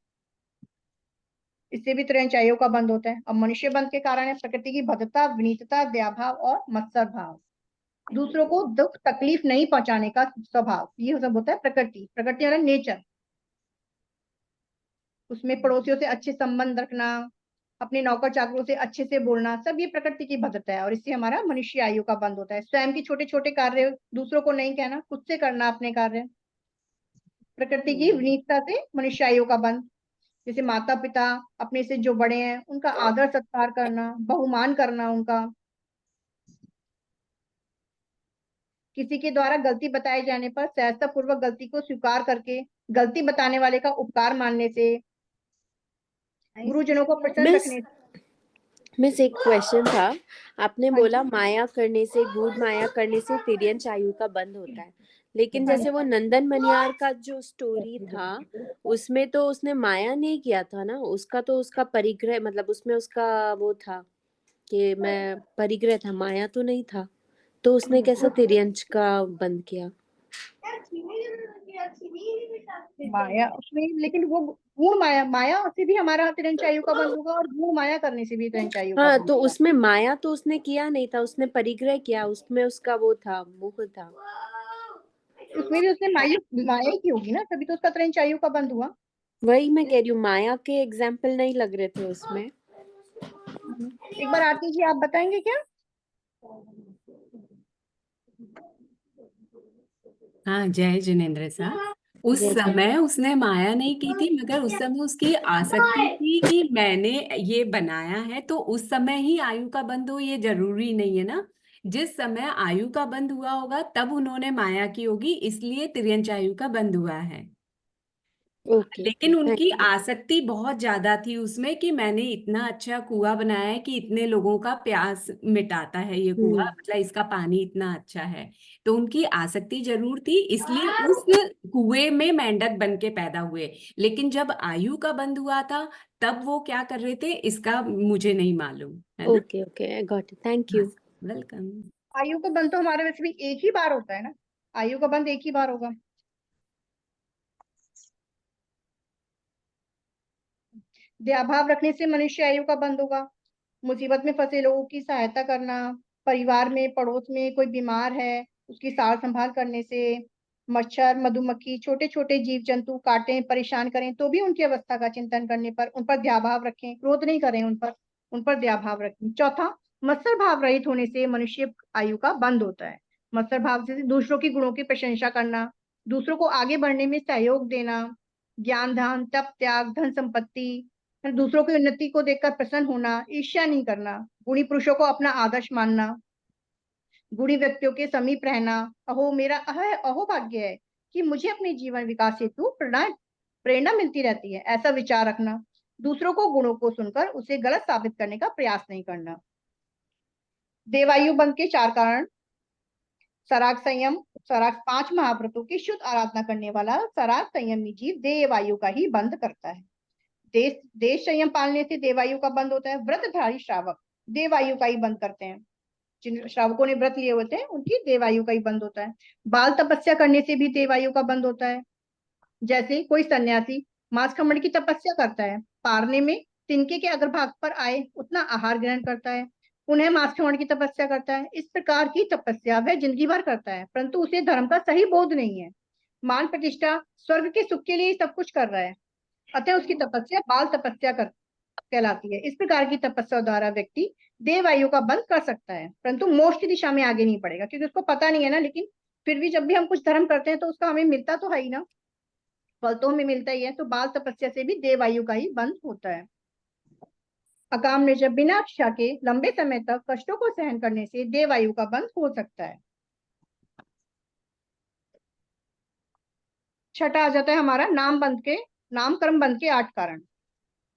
इससे भी त्रिंच आयु का बंद होता है। अब मनुष्य बंद के कारण है प्रकृति की भद्रता, विनीतता, दयाभाव और मत्सर भाव, दूसरों को दुख तकलीफ नहीं पहुंचाने का स्वभाव, ये सब होता है प्रकृति। प्रकृति यानी नेचर, उसमें पड़ोसियों से अच्छे संबंध रखना, अपने नौकर चाकरों से अच्छे से बोलना, सब ये प्रकृति की भद्रता है और इससे हमारा मनुष्य आयु का बंद होता है। स्वयं की छोटे छोटे कार्य दूसरों को नहीं कहना, खुद से करना अपने कार्य, प्रकृति की विनीतता से मनुष्य आयु का बंद। जैसे माता पिता अपने से जो बड़े हैं उनका आदर सत्कार करना, बहुमान करना उनका, किसी के द्वारा गलती बताए जाने पर सहजता पूर्वक गलती को स्वीकार करके गलती बताने वाले का उपकार मानने से, गुरुजनों को प्रसन्न रखने से। मिस एक क्वेश्चन था, आपने बोला माया करने से, गूढ़ माया करने से तिर्यंच आयु का बंद होता है, लेकिन जैसे वो नंदन मनियार का जो स्टोरी था उसमें तो उसने माया नहीं किया था ना, उसका तो उसका परिग्रह, मतलब उसमें उसका वो था कि मैं परिग्रह था, माया तो नहीं था, तो उसने कैसे तिर्यंच का बंद किया? माया उसमें, लेकिन वो गुण माया, माया से भी हमारा त्रिंच आयु का बंद होगा और गुण माया करने से भी त्रिंच आयु का हाँ, बंद तो होगा। उसमें माया तो उसने किया नहीं था, उसने परिग्रह किया, उसमें उसका वो था, मोह था। उसमें भी उसने माया की होगी ना, तभी तो उसका त्रिंच आयु का बंद हुआ। वही मैं कह रही हूँ, माया के एग्जाम्पल नहीं लग रहे थे उसमें। एक बार आरती जी आप बताएंगे क्या? हाँ, जय जिनेन्द्र साहब। उस समय उसने माया नहीं की थी, मगर उस समय उसकी आसक्ति थी कि मैंने ये बनाया है, तो उस समय ही आयु का बंद हो ये जरूरी नहीं है ना। जिस समय आयु का बंद हुआ होगा तब उन्होंने माया की होगी, इसलिए तिर्यंच आयु का बंद हुआ है। ओके, लेकिन उनकी आसक्ति बहुत ज्यादा थी उसमें कि मैंने इतना अच्छा कुआं बनाया है कि इतने लोगों का प्यास मिटाता है ये कुआं, मतलब इसका पानी इतना अच्छा है। तो उनकी आसक्ति जरूर थी, इसलिए उस कुएं में मेंढक बन के पैदा हुए। लेकिन जब आयु का बंद हुआ था तब वो क्या कर रहे थे इसका मुझे नहीं मालूम है ना। Okay, okay, I got it, thank you. Welcome. आयु का बंद तो हमारे वैसे भी एक ही बार होता है ना, आयु का बंद एक ही बार होगा। दयाभाव रखने से मनुष्य आयु का बंद होगा। मुसीबत में फंसे लोगों की सहायता करना, परिवार में पड़ोस में कोई बीमार है उसकी सार संभाल करने से, मच्छर मधुमक्खी छोटे छोटे जीव जंतु काटें परेशान करें तो भी उनकी अवस्था का चिंतन करने पर उन पर दयाभाव रखें, क्रोध नहीं करें उन पर दयाभाव रखें। चौथा, मत्सर भाव रहित होने से मनुष्य आयु का बंद होता है। मत्सर भाव से दूसरों की गुणों की प्रशंसा करना, दूसरों को आगे बढ़ने में सहयोग देना, ज्ञान ध्यान तप त्याग धन संपत्ति, फिर दूसरों की उन्नति को देखकर प्रसन्न होना, ईर्ष्या नहीं करना, गुणी पुरुषों को अपना आदर्श मानना, गुणी व्यक्तियों के समीप रहना। अहो मेरा अहोभाग्य है कि मुझे अपने जीवन विकास हेतु प्रेरणा मिलती रहती है, ऐसा विचार रखना। दूसरों को गुणों को सुनकर उसे गलत साबित करने का प्रयास नहीं करना। देवायु बंध के 4 कारण। सराग संयम। सराग 5 महाव्रतों की शुद्ध आराधना करने वाला सराग संयमी जीव देवायु का ही बंध करता है। देश संयम पालने से देवायु का बंध होता है। व्रतधारी श्रावक देवायु का ही बंध करते हैं। जिन श्रावकों ने व्रत लिए होते हैं उनकी देवायु का ही बंध होता है। बाल तपस्या करने से भी देवायु का बंध होता है। जैसे कोई सन्यासी मांस खमण की तपस्या करता है, पारने में तिनके के अग्रभाग पर आए उतना आहार ग्रहण करता है, उन्हें मांस खमण की तपस्या करता है। इस प्रकार की तपस्या वह जिंदगी भर करता है, परंतु उसे धर्म का सही बोध नहीं है। मान प्रतिष्ठा स्वर्ग के सुख के लिए सब कुछ कर रहा है, अतः उसकी तपस्या बाल तपस्या कहलाती है। इस प्रकार की तपस्या द्वारा व्यक्ति देवायु का बंध कर सकता है, परंतु मोक्ष की दिशा में आगे नहीं बढ़ेगा, क्योंकि उसको पता नहीं है ना। लेकिन फिर भी जब भी हम कुछ धर्म करते हैं तो उसका हमें मिलता तो है ही ना, फल तो हमें मिलता ही है। तो बाल तपस्या से भी देवायु का ही बंध होता है। अकाम निर्जर बिना इच्छा के लंबे समय तक कष्टों को सहन करने से देवायु का बंध हो सकता है। छठा आ जाता है हमारा नामकर्म बंध के 8 कारण।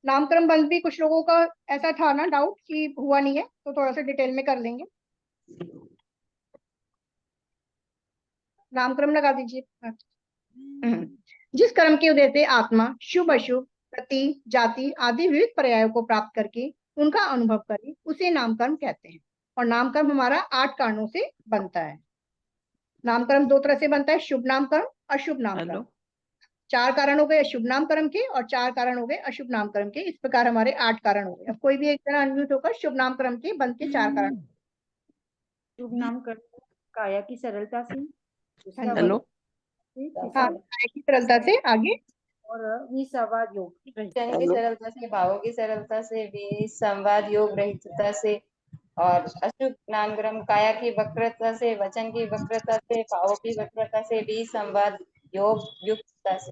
नामकर्म बंध भी कुछ लोगों का ऐसा था ना डाउट कि हुआ नहीं है, तो थोड़ा सा डिटेल में कर लेंगे। नामकर्म लगा दीजिए। जिस कर्म के उदय से आत्मा शुभ अशुभ गति जाति आदि विविध पर्यायों को प्राप्त करके उनका अनुभव करे उसे नामकर्म कहते हैं। और नामकर्म हमारा 8 कारणों से बनता है। नामकर्म 2 तरह से बनता है, शुभ नामकर्म, अशुभ नामकर्म। 4 कारण हो गए अशुभ नामकर्म के और 4 कारण हो गए अशुभ नामकर्म के। इस प्रकार हमारे 8 कारण हो गए। अब कोई भी एक जना अनम्यूट होकर शुभ नामकर्म के बंध के 4 कारण। शुभ नामकर्म काया की सरलता से, दूसरा हेलो। हाँ, काया की सरलता से आगे, और निसंवाद योग वचन की सरलता से, भावों की सरलता से, संवाद योग रहितता से। और अशुभ नामकर्म काया की वक्रता से, वचन की वक्रता से, भावों की वक्रता से, भी संवाद योग युक्तता से।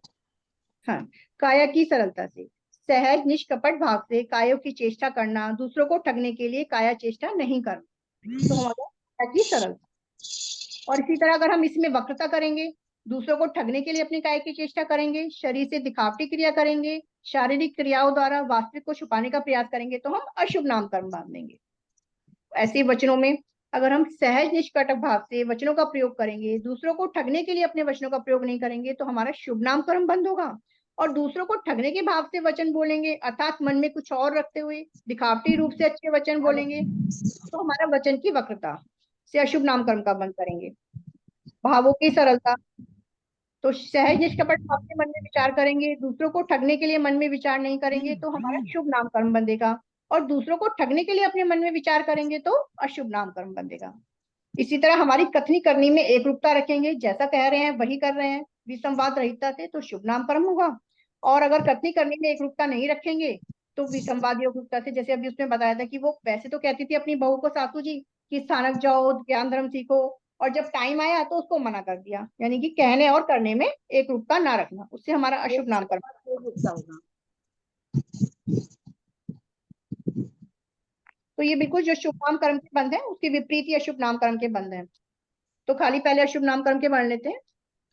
हाँ, काया की सरलता से सहज निष्कपट भाव से कायों की चेष्टा करना, दूसरों को ठगने के लिए काया चेष्टा नहीं करना, तो हमारा काया की सरलता। और इसी तरह अगर हम इसमें वक्रता करेंगे, दूसरों को ठगने के लिए अपनी काया की चेष्टा करेंगे, शरीर से दिखावटी क्रिया करेंगे, शारीरिक क्रियाओं द्वारा वास्तविक को छुपाने का प्रयास करेंगे, तो हम अशुभ नामकर्म बांध देंगे। ऐसे वचनों में अगर हम सहज निष्कपट भाव से वचनों का प्रयोग करेंगे, दूसरों को ठगने के लिए अपने वचनों का प्रयोग नहीं करेंगे, तो हमारा शुभ नामकर्म बंद होगा। और दूसरों को ठगने के भाव से वचन बोलेंगे, अर्थात मन में कुछ और रखते हुए दिखावटी रूप से अच्छे वचन बोलेंगे, तो हमारा वचन की वक्रता से अशुभ नामकर्म का बंद करेंगे। भावों की सरलता, तो सहज निष्कपट भाव से मन में विचार करेंगे, दूसरों को ठगने के लिए मन में विचार नहीं करेंगे, तो हमारा शुभ नामकर्म बंधेगा। और दूसरों को ठगने के लिए अपने मन में विचार करेंगे तो अशुभ नामकर्म बंधेगा। इसी तरह हमारी कथनी करनी में एक रूपता रखेंगे, जैसा कह रहे हैं वही कर रहे हैं विसंवाद रहितता से, तो शुभ नामकर्म होगा। और अगर कथनी करनी में एक रूपता नहीं रखेंगे तो विसंवाद योग रूपता से, जैसे अभी उसमें बताया था कि वो वैसे तो कहती थी अपनी बहू को सासू जी कि स्थानक जाओ ज्ञान धर्म सीखो, और जब टाइम आया तो उसको मना कर दिया। यानी कि कहने और करने में एक रूपता ना रखना, उससे हमारा अशुभ नामकर्म होगा। तो ये बिल्कुल जो शुभ नाम कर्म के बंध है उसके विपरीत ही अशुभ नाम कर्म के बंध है। तो खाली पहले अशुभ नाम कर्म के पढ़ लेते हैं।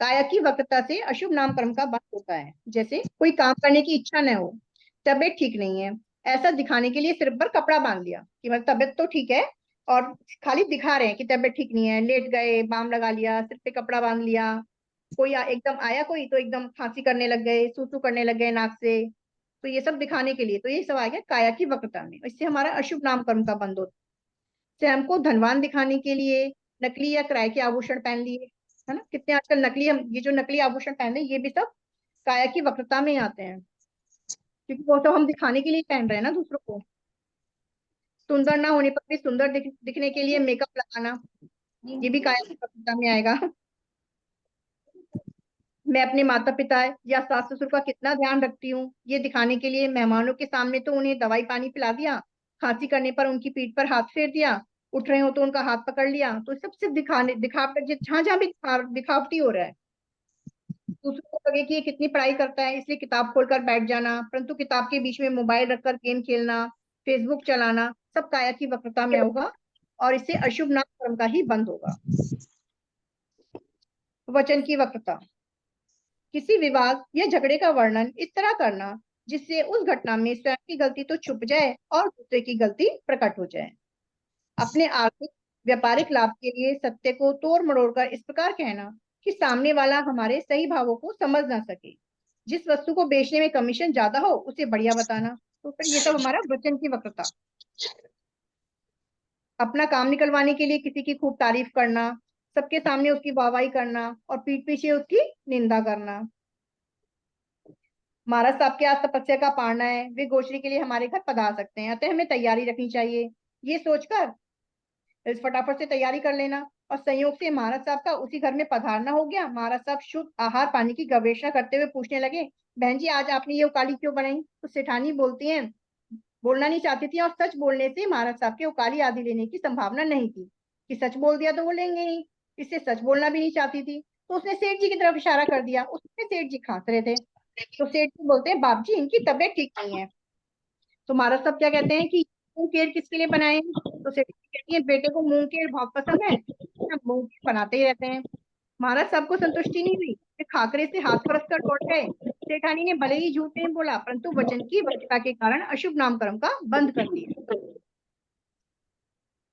काया की वक्रता से अशुभ नाम कर्म का बंध होता है। जैसे कोई काम करने की इच्छा न हो, तबीयत ठीक नहीं है, ऐसा दिखाने के लिए सिर पर कपड़ा बांध लिया कि मतलब तबीयत तो ठीक है और खाली दिखा रहे हैं कि तबीयत ठीक नहीं है, लेट गए, बाम लगा लिया, सिर पे कपड़ा बांध लिया। कोई एकदम आया कोई तो एकदम खांसी करने लग गए, सूसू करने लग गए नाक से, तो ये सब दिखाने के लिए, तो ये सब आ गया काया की वक्रता में। इससे हमारा अशुभ नाम कर्म का बंध होता है। स्वयं को धनवान दिखाने के लिए नकली या किराए के आभूषण पहन लिए, है ना। कितने आजकल नकली, हम ये जो नकली आभूषण पहन रहे हैं ये भी सब काया की वक्रता में आते हैं, क्योंकि वो तो हम दिखाने के लिए पहन रहे हैं ना दूसरों को। सुंदर ना होने पर भी सुंदर दिखने के लिए मेकअप लगाना, ये भी काया की वक्रता में आएगा। मैं अपने माता पिता या सास ससुर का कितना ध्यान रखती हूँ, ये दिखाने के लिए मेहमानों के सामने तो उन्हें दवाई पानी पिला दिया, खांसी करने पर उनकी पीठ पर हाथ फेर दिया, उठ रहे हो तो उनका हाथ पकड़ लिया, तो सब सिर्फ दिखावट, जहां जहां भी दिखावटी हो रहा है। दूसरों को लगे कि ये कितनी पढ़ाई करता है इसलिए किताब खोलकर बैठ जाना, परंतु किताब के बीच में मोबाइल रखकर गेम खेलना, फेसबुक चलाना, सब काया की वक्रता में होगा। और इससे अशुभ नाम कर्म का ही बंध होगा। वचन की वक्रता, किसी विवाद या झगड़े का वर्णन इस तरह करना जिससे उस घटना में स्वयं की गलती तो छुप जाए और दूसरे की गलती प्रकट हो जाए। अपने आर्थिक व्यापारिक लाभ के लिए सत्य को तोड़ मरोड़ कर इस प्रकार कहना कि सामने वाला हमारे सही भावों को समझ ना सके। जिस वस्तु को बेचने में कमीशन ज्यादा हो उसे बढ़िया बताना। तो फिर ये सब हमारा वचन की वक्रता। अपना काम निकलवाने के लिए किसी की खूब तारीफ करना, सबके सामने उसकी वाहवाही करना और पीठ पीछे उसकी निंदा करना। महाराज साहब के आज तपस्या का पारना है, वे गोचरी के लिए हमारे घर पधार सकते हैं, अतः हमें तैयारी रखनी चाहिए। ये सोचकर फटाफट से तैयारी कर लेना। और संयोग से महाराज साहब का उसी घर में पधारना हो गया। महाराज साहब शुद्ध आहार पानी की गवेषणा करते हुए पूछने लगे, बहन जी आज आपने ये उकाली क्यों बनाई? तो सेठानी बोलती हैं, बोलना नहीं चाहती थी और सच बोलने से महाराज साहब के उकाली आदि लेने की संभावना नहीं थी कि सच बोल दिया तो वो लेंगे ही, इससे सच बोलना भी नहीं चाहती थी। तो उसने सेठ जी की तरफ इशारा कर दिया। उसमें सेठ जी खांस रहे थे। तो सेठ जी बोलते हैं, बाप जी इनकी तबीयत ठीक नहीं है। तो महाराज साहब क्या कहते हैं कि मूंग केर किसके लिए बनाए? तो सेठ जी कहती है, बेटे को मूंग केर बहुत पसंद है, मूंग केर बनाते ही रहते हैं। महाराज साहब को संतुष्टि नहीं हुई, वे खाकरे से हाथ परस कर लौट गए। सेठानी ने भले ही झूठ नहीं बोला, परंतु वचन की वक्रता के कारण अशुभ नाम कर्म का बंद कर दिया।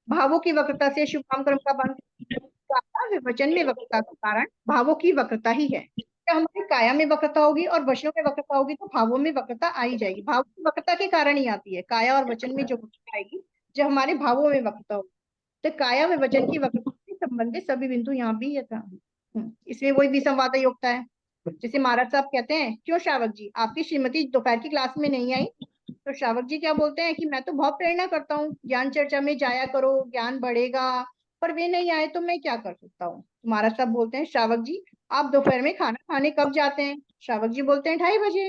भावों की वक्रता से शुभ नाम कर्म का बंद। वचन में वक्रता का कारण भावों की वक्रता ही है। जब हमारी काया में वक्रता होगी और वचनों में वक्रता होगी तो भावों में वक्रता आ ही जाएगी। भाव की वक्रता के कारण ही आती है। काया और वचन में जो वक्रता आएगी जब हमारे भावों में वक्रता होगी। तो काया में वचन की वक्रता से संबंधित सभी बिंदु यहाँ भी था। इसमें वही विसंवाद योगता है। जैसे महाराज साहब कहते हैं, क्यों श्रावक जी आपकी श्रीमती दोपहर की क्लास में नहीं आई? तो श्रावक जी क्या बोलते हैं कि मैं तो बहुत प्रेरणा करता हूँ, ज्ञान चर्चा में जाया करो, ज्ञान बढ़ेगा, पर वे नहीं आए तो मैं क्या कर सकता हूँ? महाराज साहब बोलते हैं, श्रावक जी आप दोपहर में खाना खाने कब जाते हैं? श्रावक जी बोलते हैं 2:30 बजे।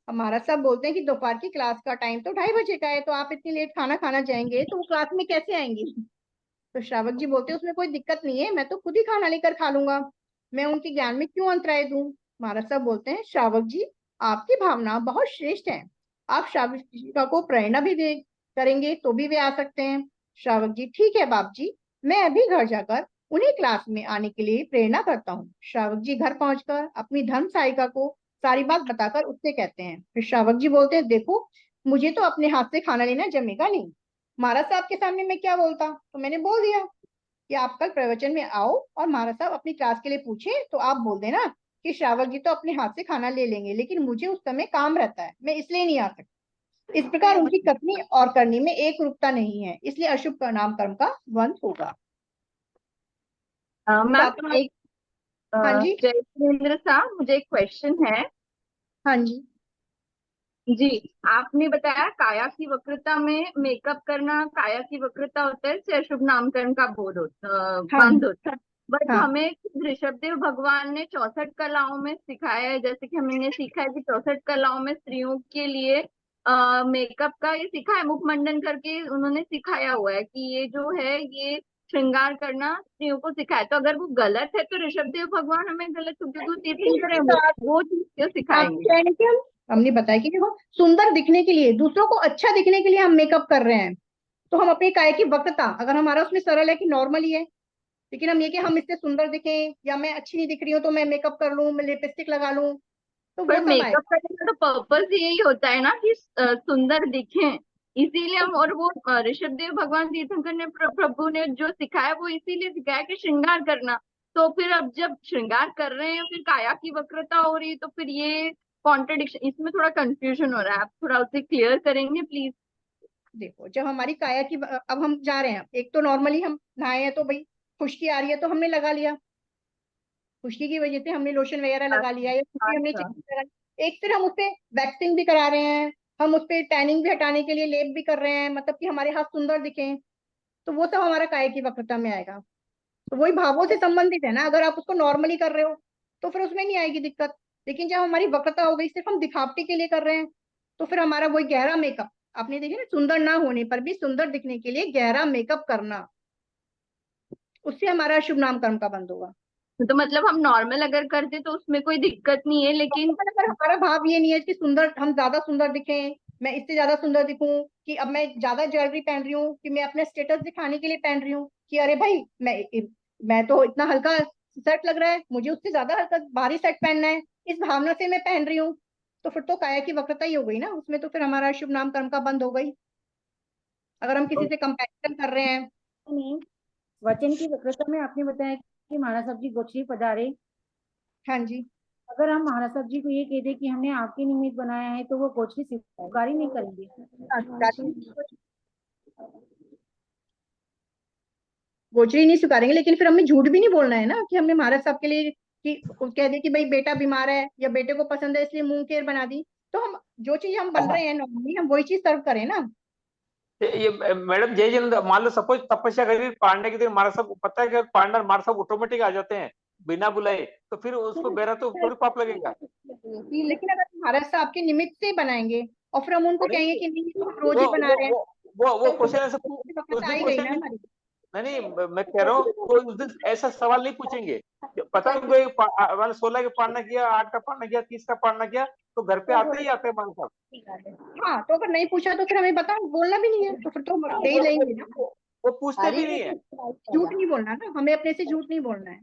अब महाराज साहब बोलते हैं कि दोपहर की क्लास का टाइम तो 2:30 बजे का है, तो आप इतनी लेट खाना खाना जाएंगे तो वो क्लास में कैसे आएंगी? तो श्रावक जी बोलते हैं, उसमें कोई दिक्कत नहीं है, मैं तो खुद ही खाना लेकर खा लूंगा, मैं उनके ज्ञान में क्यों अंतराय दूं? महाराज साहब बोलते हैं, श्रावक जी आपकी भावना बहुत श्रेष्ठ है, आप श्रावक जी को प्रेरणा भी दे करेंगे तो भी वे आ सकते हैं। श्रावक जी ठीक है बाप जी, मैं अभी घर जाकर उन्हें क्लास में आने के लिए प्रेरणा करता हूँ। श्रावक जी घर पहुंचकर अपनी धर्म सहायिका को सारी बात बताकर उससे कहते हैं। फिर श्रावक जी बोलते हैं, देखो मुझे तो अपने हाथ से खाना लेना जमेगा नहीं, महाराज साहब के सामने मैं क्या बोलता? तो मैंने बोल दिया कि आप कल प्रवचन में आओ और महाराज साहब अपनी क्लास के लिए पूछे तो आप बोल देना कि श्रावक जी तो अपने हाथ से खाना ले लेंगे, लेकिन मुझे उस समय काम रहता है, मैं इसलिए नहीं आ सकती। इस प्रकार उनकी कथनी और करनी में एक रूपता नहीं है, इसलिए अशुभ नाम कर्म का वंश होगा। मैम एक हाँ जी जयेंद्र साहब, मुझे एक क्वेश्चन है। हाँ जी जी, आपने बताया काया की वक्रता में मेकअप करना काया की वक्रता होता है, इससे अशुभ नामकरण का बोध बंद होता है। बट हमें ऋषभदेव भगवान ने 64 कलाओं में सिखाया है, जैसे कि हमने सीखा है कि 64 कलाओं में स्त्रियों के लिए मेकअप का ये सिखा है, मुखमंडन करके उन्होंने सिखाया हुआ है कि ये जो है ये श्रृंगार करना स्त्रियों को सिखाया। तो अगर वो गलत है तो ऋषभदेव भगवान हमें गलत वो चीज क्यों सिखाएंगे? हमने बताया कि देखो सुंदर दिखने के लिए, दूसरों को अच्छा दिखने के लिए हम मेकअप कर रहे हैं, तो हम अपनी काया की वक्रता अगर हमारा उसमें सरल है कि नॉर्मल ही है, लेकिन हम ये कि हम इससे सुंदर दिखें या मैं अच्छी नहीं दिख रही हूँ तो मैं मेकअप कर लूं, मैं लिपस्टिक लगा लूं, तो वो सब मेकअप करने का तो पर्पस यही होता है ना कि सुंदर दिखें, इसीलिए हम। और वो ऋषभदेव भगवान तीर्थंकर ने प्रभु ने जो सिखाया वो इसीलिए सिखाया कि श्रृंगार करना। तो फिर अब जब श्रृंगार कर रहे हैं फिर काया की वक्रता हो रही है, तो फिर ये कॉन्ट्रडिक्शन, इसमें थोड़ा कंफ्यूजन हो रहा है, आप थोड़ा उसे क्लियर करेंगे प्लीज? देखो जब हमारी काया की, अब हम जा रहे हैं, एक तो नॉर्मली हम नहाए हैं तो भाई खुश्की आ रही है तो हमने लगा लिया, खुश्की की वजह से हमने लोशन वगैरह लगा लिया या हमने एक फिर हम उसपे वैक्सिंग भी करा रहे हैं, हम उसपे टैनिंग भी हटाने के लिए लेप भी कर रहे हैं, मतलब कि हमारे हाथ सुंदर दिखें, तो वो सब हमारा काया की वक्रता में आएगा। तो वही भावों से संबंधित है ना, अगर आप उसको नॉर्मली कर रहे हो तो फिर उसमें नहीं आएगी दिक्कत, लेकिन जब हमारी वक्रता हो गई सिर्फ हम दिखावटी के लिए कर रहे हैं तो फिर हमारा वही गहरा मेकअप, आपने देखे ना सुंदर ना होने पर भी सुंदर दिखने के लिए गहरा मेकअप करना, उससे हमारा शुभ नाम कर्म का बंद होगा। तो मतलब हम नॉर्मल अगर करते तो उसमें कोई दिक्कत नहीं है, लेकिन अगर हमारा भाव ये नहीं है कि सुंदर, हम ज्यादा सुंदर दिखें मैं इससे ज्यादा सुंदर दिखूं, कि अब मैं ज्यादा ज्वेलरी पहन रही हूँ, कि मैं अपने स्टेटस दिखाने के लिए पहन रही हूँ, कि अरे भाई मैं तो इतना हल्का शर्ट लग रहा है, मुझे उससे ज्यादा हल्का भारी शर्ट पहनना है, इस भावना से मैं पहन रही हूँ। तो फिर तो काया की वक्रता ही हो गई ना उसमें, तो फिर हमारा शुभ नाम कर्म का बंद हो गई, अगर हम किसी से कंपैरिजन कर रहे हैं। नहीं, वचन की वक्रता में आपने बताया कि महाराज साहब जी गोचरी पधारे। हाँ जी। अगर हम महाराज साहब जी को ये कह दे कि हमने आपके निमित्त बनाया है, तो वो गोचरी स्वीकार ही नहीं करेंगे। गोचरी नहीं स्वीकारेंगे, लेकिन फिर हमें झूठ भी नहीं बोलना है ना, कि हमने महाराज साहब के लिए कि कह दे कि भाई बेटा बीमार है या बेटे को पसंद है इसलिए मुंह केर बना दी। तो हम जो चीज हम बन रहे हैं नॉर्मली, हम वही चीज सर्व करें ना। ये मैडम जय जिंद, मान लो सपोज तपस्या करी पांडे के दिन, महाराज साहब पता है कि पांडा महाराज साहब ऑटोमेटिक आ जाते हैं बिना बुलाए, तो फिर उसको बेरा तो थोड़ी पाप लगेगा। लेकिन अगर महाराज साहब के निमित्त से बनाएंगे और फिर हम उनको कहेंगे कि नहीं हम रोज ही वो बना वो रहे हैं, वो क्वेश्चन ऐसे उस वक्त दिन आ ही गई ना क्वेश्चन हमारी। नहीं, मैं कह रहा हूँ कोई उस दिन ऐसा सवाल नहीं पूछेंगे। पता है कोई मैंने 16 का पालना किया, 8 का पालना किया, 30 का पालना किया, तो घर पे आते ही आते हैं महाराज साहब। हाँ, तो अगर नहीं पूछा तो फिर हमें बताओ, बोलना भी नहीं है, तो फिर तो हम दे ही लेंगे ना। वो पूछते भी नहीं है। झूठ नहीं बोलना ना, हमें अपने से झूठ नहीं बोलना है।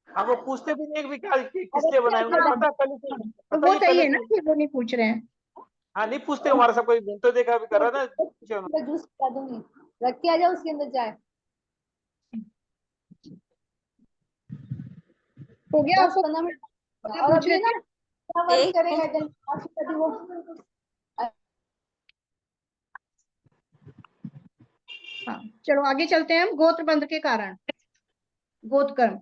हाँ, वो पूछते भी नहीं है कि क्या किस लिए बनाए, उनको पता पहले से, तो पता वो ही सही पहले है ना से। कि वो नहीं पूछ रहे हैं। हाँ, नहीं पूछते हमारे साथ, कोई घूमते देखा अभी कर रहा था जूस पिला दूंगी, रख के आ जाओ उसके अंदर चाय। हो गया आपको 10-15 मिनट क्या और पूछ अभी रहे ना थे? क्या वर्क करेगा जल्दी वो। हाँ, चलो आगे चलते हैं हम। गोत्र बंध के कारण, गोत्र कर्म,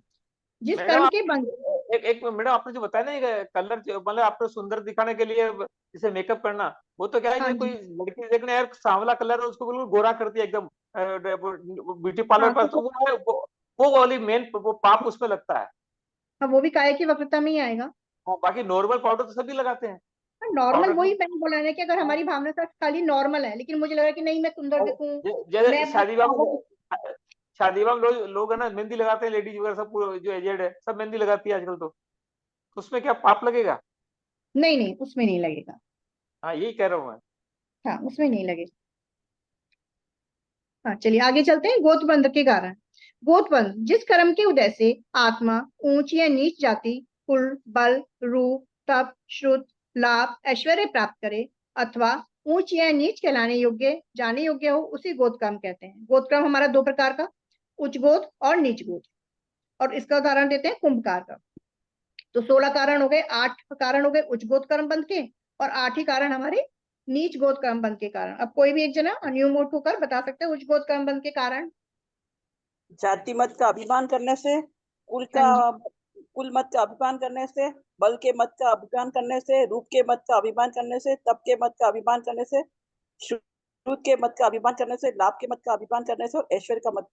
जिस मैडम कर्म आप के बंध। एक मैडम आपने जो बताया ना ये कलर, मतलब आपको सुंदर दिखाने के लिए जैसे मेकअप करना, वो तो क्या है हाँ जो कोई जी। लड़की देखने यार सांवला कलर है उसको बिल्कुल गोरा कर दिया एकदम ब्यूटी पार्लर हाँ पर, तो तो वो है वो वाली मेन वो पाप उसमें लगता है। हाँ, वो भी काया की वक्रता में ही आएगा। और बाकी नॉर्मल पाउडर तो सभी लगाते हैं। नॉर्मल पाउडर वही मैंने बोला ना, कि अगर हमारी भावना सिर्फ खाली नॉर्मल है, लेकिन मुझे लग रहा है कि नहीं मैं सुंदर दिखूं, मैं जैसे अपने शादी विवाह में लोग है ना मेहंदी लगाते हैं, लेडीज वगैरह सब पूरे जो एजेड है सब मेहंदी लगाती है आजकल, तो उसमें क्या पाप लगेगा? नहीं नहीं, उसमें नहीं लगेगा। हाँ, यही कह रहा हूँ मैं। हाँ, उसमें नहीं लगेगा। हाँ, चलिए आगे चलते हैं। गोत्रबंध के कारण, गोत्रबंध जिस कर्म के उदय से आत्मा ऊंच या नीच जाति, कुल, बल, रूप, तप, श्रुत, लाभ, ऐश्वर्य प्राप्त करे, अथवा ऊंच या नीच कहलाने योग्य जाने योग्य हो, उसी गोत्रक्रम कहते हैं। गोत्रक्रम हमारा दो प्रकार का, उच्च गोत्र और नीच गोत्र, और इसका उदाहरण देते हैं कुंभकार का। तो 16 कारण हो गए, 8 कारण हो गए उच्च गोत्र कर्म बंध के, और 8 ही कारण हमारे नीच गोत्र कर्म बंध के कारण। अब कोई भी एक जना अनियमोट होकर बता सकते हैं उच्च गोत्र कर्म बंध के कारण। जाति मत का अभिमान करने से, कुल मत का अभिमान करने से, बल के मत का अभिमान करने से, रूप के मत का अभिमान करने से, तप के मत का अभिमान करने से, श्रुत के मत का अभिमान करने से, लाभ के मत का अभिमान करने से, और ऐश्वर्य का मत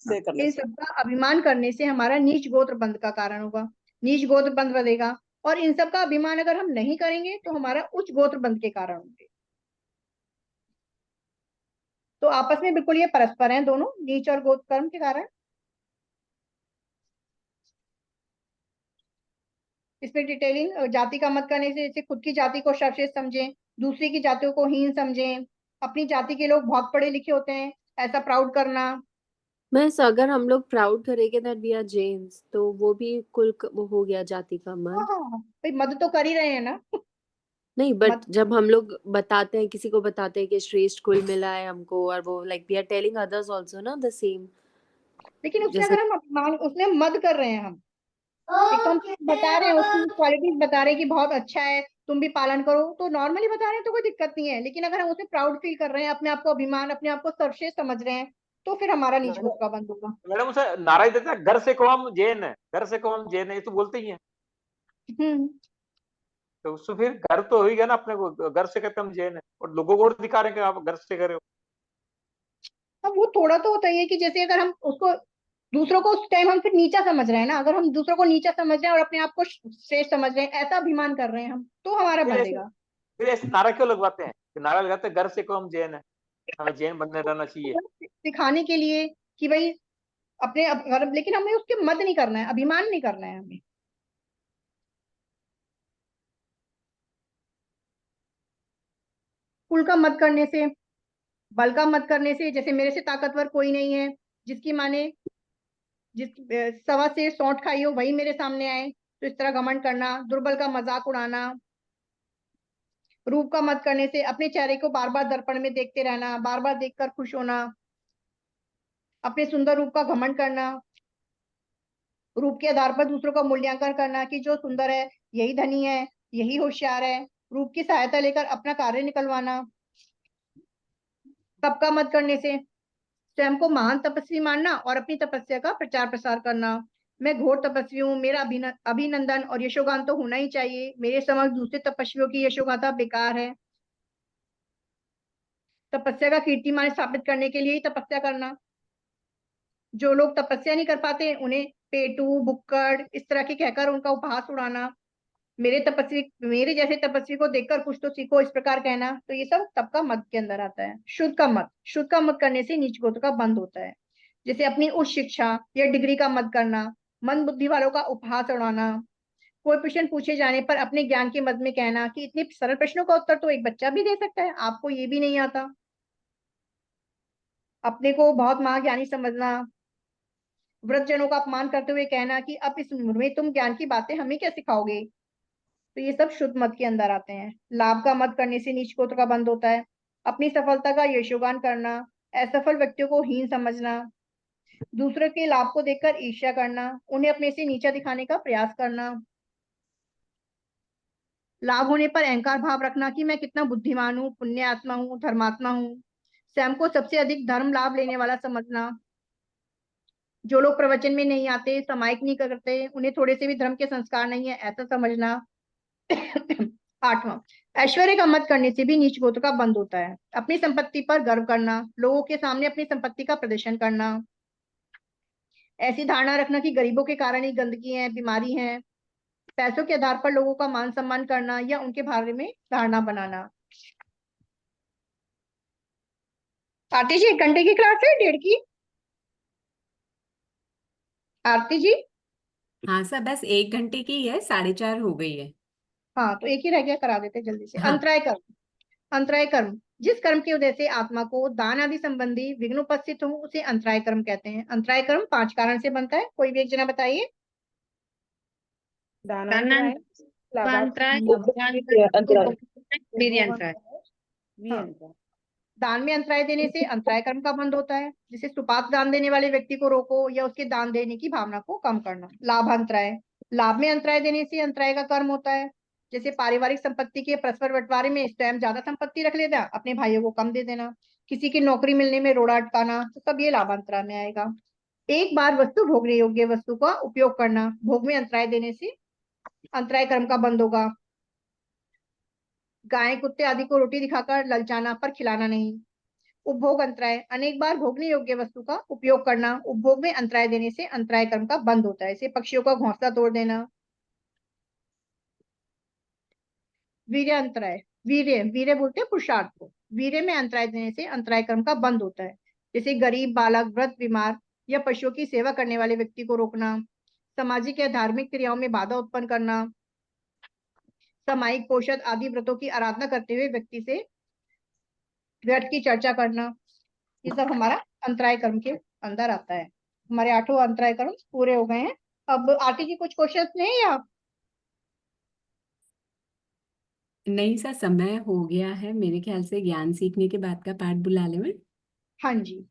से करने इन से। सबका अभिमान करने से हमारा नीच गोत्र बंध का कारण होगा, नीच गोत्र बंध बनेगा। और इन सब का अभिमान अगर हम नहीं करेंगे तो हमारा उच्च गोत्र बंध के कारण होंगे। तो आपस में बिल्कुल ये परस्पर हैं दोनों, नीच और गोत्र कर्म के कारण। इसमें डिटेलिंग, जाति का मत करने से जैसे खुद की जाति को सर्वश्रेष्ठ समझें, दूसरी की जातियों को हीन समझें, अपनी जाति के लोग बहुत पढ़े लिखे होते हैं ऐसा प्राउड करना। बस अगर हम लोग प्राउड करेंगे दैट वी आर जेन्स, तो वो भी वो हो गया जाति का हाँ मत। हाँ, भाई मत तो कर ही रहे हैं ना। नहीं, बट मत जब हम लोग बताते हैं, किसी को बताते हैं कि श्रेष्ठ कुल मिला है हमको, और वो like we are telling others also ना द सेम। लेकिन उसमें जैसे अगर हम अपमान, उसमें मद कर रहे हैं हम, एक तो हम बता रहे हैं उसकी क्वालिटीज बता रहे हैं कि बहुत अच्छा है तुम भी पालन करो, तो नॉर्मली बता रहे हैं तो कोई दिक्कत नहीं है। लेकिन अगर हम उसमें प्राउड फील कर रहे हैं, अपने आप को अभिमान, अपने आप को सर्वश्रेष्ठ समझ रहे हैं, तो फिर हमारा नीच गोत्र का बंद होगा। मैडम उसे नारा ही देता है, घर से कहो हम जैन है, घर से कहो हम जैन है, ये तो बोलते ही है। तो उससे फिर घर तो हो ही गया ना, अपने को घर से कहते हम जैन है, और लोगों को और दिखा रहे हैं कि आप घर से करे हो। अब वो थोड़ा तो होता ही है कि जैसे अगर हम उसको दूसरों को उस टाइम हम फिर नीचा समझ रहे हैं ना, अगर हम दूसरों को नीचा समझ रहे हैं और अपने आप को श्रेष्ठ समझ रहे हैं, ऐसा अभिमान कर रहे हैं हम, तो हमारा फिर ऐसे बंधेगा। फिर ऐसे नारा क्यों लगवाते हैं? नारा लगाते हैं घर से कहो हम जैन है, हमें जैन बनने रहना चाहिए। सिखाने के लिए कि भाई अपने लेकिन हमें उसके मद नहीं करना है, अभिमान नहीं करना है हमें। कुल का मत करने से, बल का मत करने से, जैसे मेरे से ताकतवर कोई नहीं है, जिसकी माने जिस सवा से सौंठ खाई हो वही मेरे सामने आए, तो इस तरह घमंड करना, दुर्बल का मजाक उड़ाना। रूप का मत करने से अपने चेहरे को बार बार दर्पण में देखते रहना, बार बार देखकर खुश होना, अपने सुंदर रूप का घमंड करना, रूप के आधार पर दूसरों का मूल्यांकन करना कि जो सुंदर है यही धनी है, यही होशियार है, रूप की सहायता लेकर अपना कार्य निकलवाना। तप का मत करने से स्वयं को महान तपस्वी मानना और अपनी तपस्या का प्रचार प्रसार करना। मैं घोर तपस्वी हूँ, मेरा अभिनंदन और यशोगान तो होना ही चाहिए, मेरे समक्ष दूसरे तपस्वियों की यशोगाथा बेकार है। तपस्या का कीर्तिमान स्थापित करने के लिए ही तपस्या करना। जो लोग तपस्या नहीं कर पाते उन्हें पेटू, बुक्कड़ इस तरह के कहकर उनका उपहास उड़ाना। मेरे जैसे तपस्वी को देखकर कुछ तो सीखो, इस प्रकार कहना। तो ये सब तप का मत के अंदर आता है। शुद्ध का मत करने से नीच गोत्र का बंध होता है। जैसे अपनी उच्च शिक्षा या डिग्री का मत करना, मंद बुद्धि वालों का उपहास उड़ाना, कोई प्रश्न पूछे जाने पर अपने ज्ञान के मत में कहना कि इतने सरल प्रश्नों का उत्तर तो एक बच्चा भी दे सकता है, आपको ये भी नहीं आता। अपने को बहुत महाज्ञानी समझना, वृद्धजनों का अपमान करते हुए कहना कि अब इस उम्र में तुम ज्ञान की बातें हमें क्या सिखाओगे। तो ये सब शुद्ध मत के अंदर आते हैं। लाभ का मत करने से नीच गोत्र का बंध होता है। अपनी सफलता का यशोगान करना, असफल व्यक्तियों को हीन समझना, दूसरों के लाभ को देखकर ईर्ष्या करना, उन्हें अपने से नीचा दिखाने का प्रयास करना, लाभ होने पर अहंकार भाव रखना कि मैं कितना बुद्धिमान हूँ, पुण्य आत्मा हूँ, धर्मात्मा हूँ, स्वयं को सबसे अधिक धर्म लाभ लेने वाला समझना। जो लोग प्रवचन में नहीं आते, समायिक नहीं करते, उन्हें थोड़े से भी धर्म के संस्कार नहीं है, ऐसा समझना। 8वां, ऐश्वर्य का मत करने से भी नीच गोत्र का बंध होता है। अपनी संपत्ति पर गर्व करना, लोगों के सामने अपनी संपत्ति का प्रदर्शन करना, ऐसी धारणा रखना कि गरीबों के कारण ही गंदगी है, बीमारी है, पैसों के आधार पर लोगों का मान सम्मान करना या उनके बारे में धारणा बनाना। आरती जी 1 घंटे की क्लास है, 1.5 की? आरती जी हाँ सर, बस 1 घंटे की है, 4:30 हो गई है। हाँ, तो एक ही रह गया, करा देते जल्दी से। हाँ। अंतराय कर्म, जिस कर्म की वजह से आत्मा को दान आदि संबंधी विघ्न उपस्थित हो उसे अंतराय कर्म कहते हैं। अंतराय कर्म 5 कारण से बनता है, कोई भी एक जना बताइए। दानांतराय, लाभांतराय, हाँ। दान में अंतराय देने से अंतराय कर्म का बंध होता है। जैसे सुपात्र दान देने वाले व्यक्ति को रोको या उसके दान देने की भावना को कम करना। लाभांतराय, लाभ में अंतराय देने से अंतराय का कर्म होता है। जैसे पारिवारिक संपत्ति के परस्पर बंटवारे में स्वयं ज्यादा संपत्ति रख लेना, अपने भाइयों को कम दे देना, किसी की नौकरी मिलने में रोड़ा अटकाना, तो सब ये लाभांतराय में आएगा। एक बार वस्तु भोगने योग्य वस्तु का उपयोग करना, भोग में अंतराय देने से अंतराय कर्म का बंध होगा। गाय कुत्ते आदि को रोटी दिखाकर ललचाना पर खिलाना नहीं। उपभोग अंतराय, अनेक बार भोगने योग्य वस्तु का उपयोग करना, उपभोग में अंतराय देने से अंतराय कर्म का बंध होता है। इसे पक्षियों का घोंसला तोड़ देना। वीर्य अंतराय, वीर्य बोलते हैं पुरुषार्थ को, वीर्य में अंतराय देने से अंतराय कर्म का बंध होता है। जैसे गरीब, बालक, वृद्ध, बीमार या पशुओं की सेवा करने वाले व्यक्ति को रोकना, सामाजिक या धार्मिक क्रियाओं में बाधा उत्पन्न करना, सामायिक पोषद आदि व्रतों की आराधना करते हुए व्यक्ति से व्यर्थ की चर्चा करना, ये सब हमारा अंतराय कर्म के अंदर आता है। हमारे 8 अंतराय कर्म पूरे हो गए हैं। अब आरती जी कुछ क्वेश्चन हैं या? नहीं सर, समय हो गया है मेरे ख्याल से, ज्ञान सीखने के बाद का पाठ बुला ले में। हाँ जी,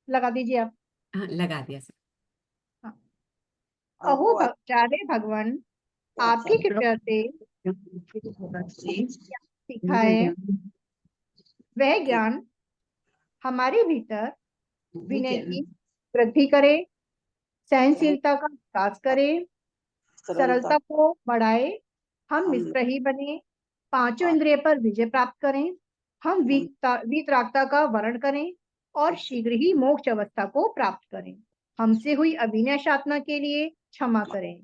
लगा दीजिए आप। हाँ, लगा दिया सर। हाँ। अहो आचार्य भगवान, आपकी कृपा से सीखा है, वह ज्ञान हमारे भीतर विनय की वृद्धि करे, सहनशीलता का विकास करे, सरलता को बढ़ाए, हम निष्प्रही बने, 5 इंद्रिय पर विजय प्राप्त करें, हम वीतरागता का वर्ण करें और शीघ्र ही मोक्ष अवस्था को प्राप्त करें। हमसे हुई अभिनय साधना के लिए क्षमा करें।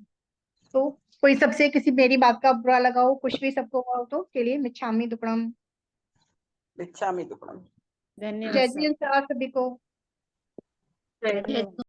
तो कोई सबसे किसी मेरी बात का बुरा लगा हो, कुछ भी सबको हुआ हो तो के लिए मिच्छामी दुक्कडम। मिच्छामी दुक्कडम। धन्यवाद जय सर। जय सभी को। धन्यवाद।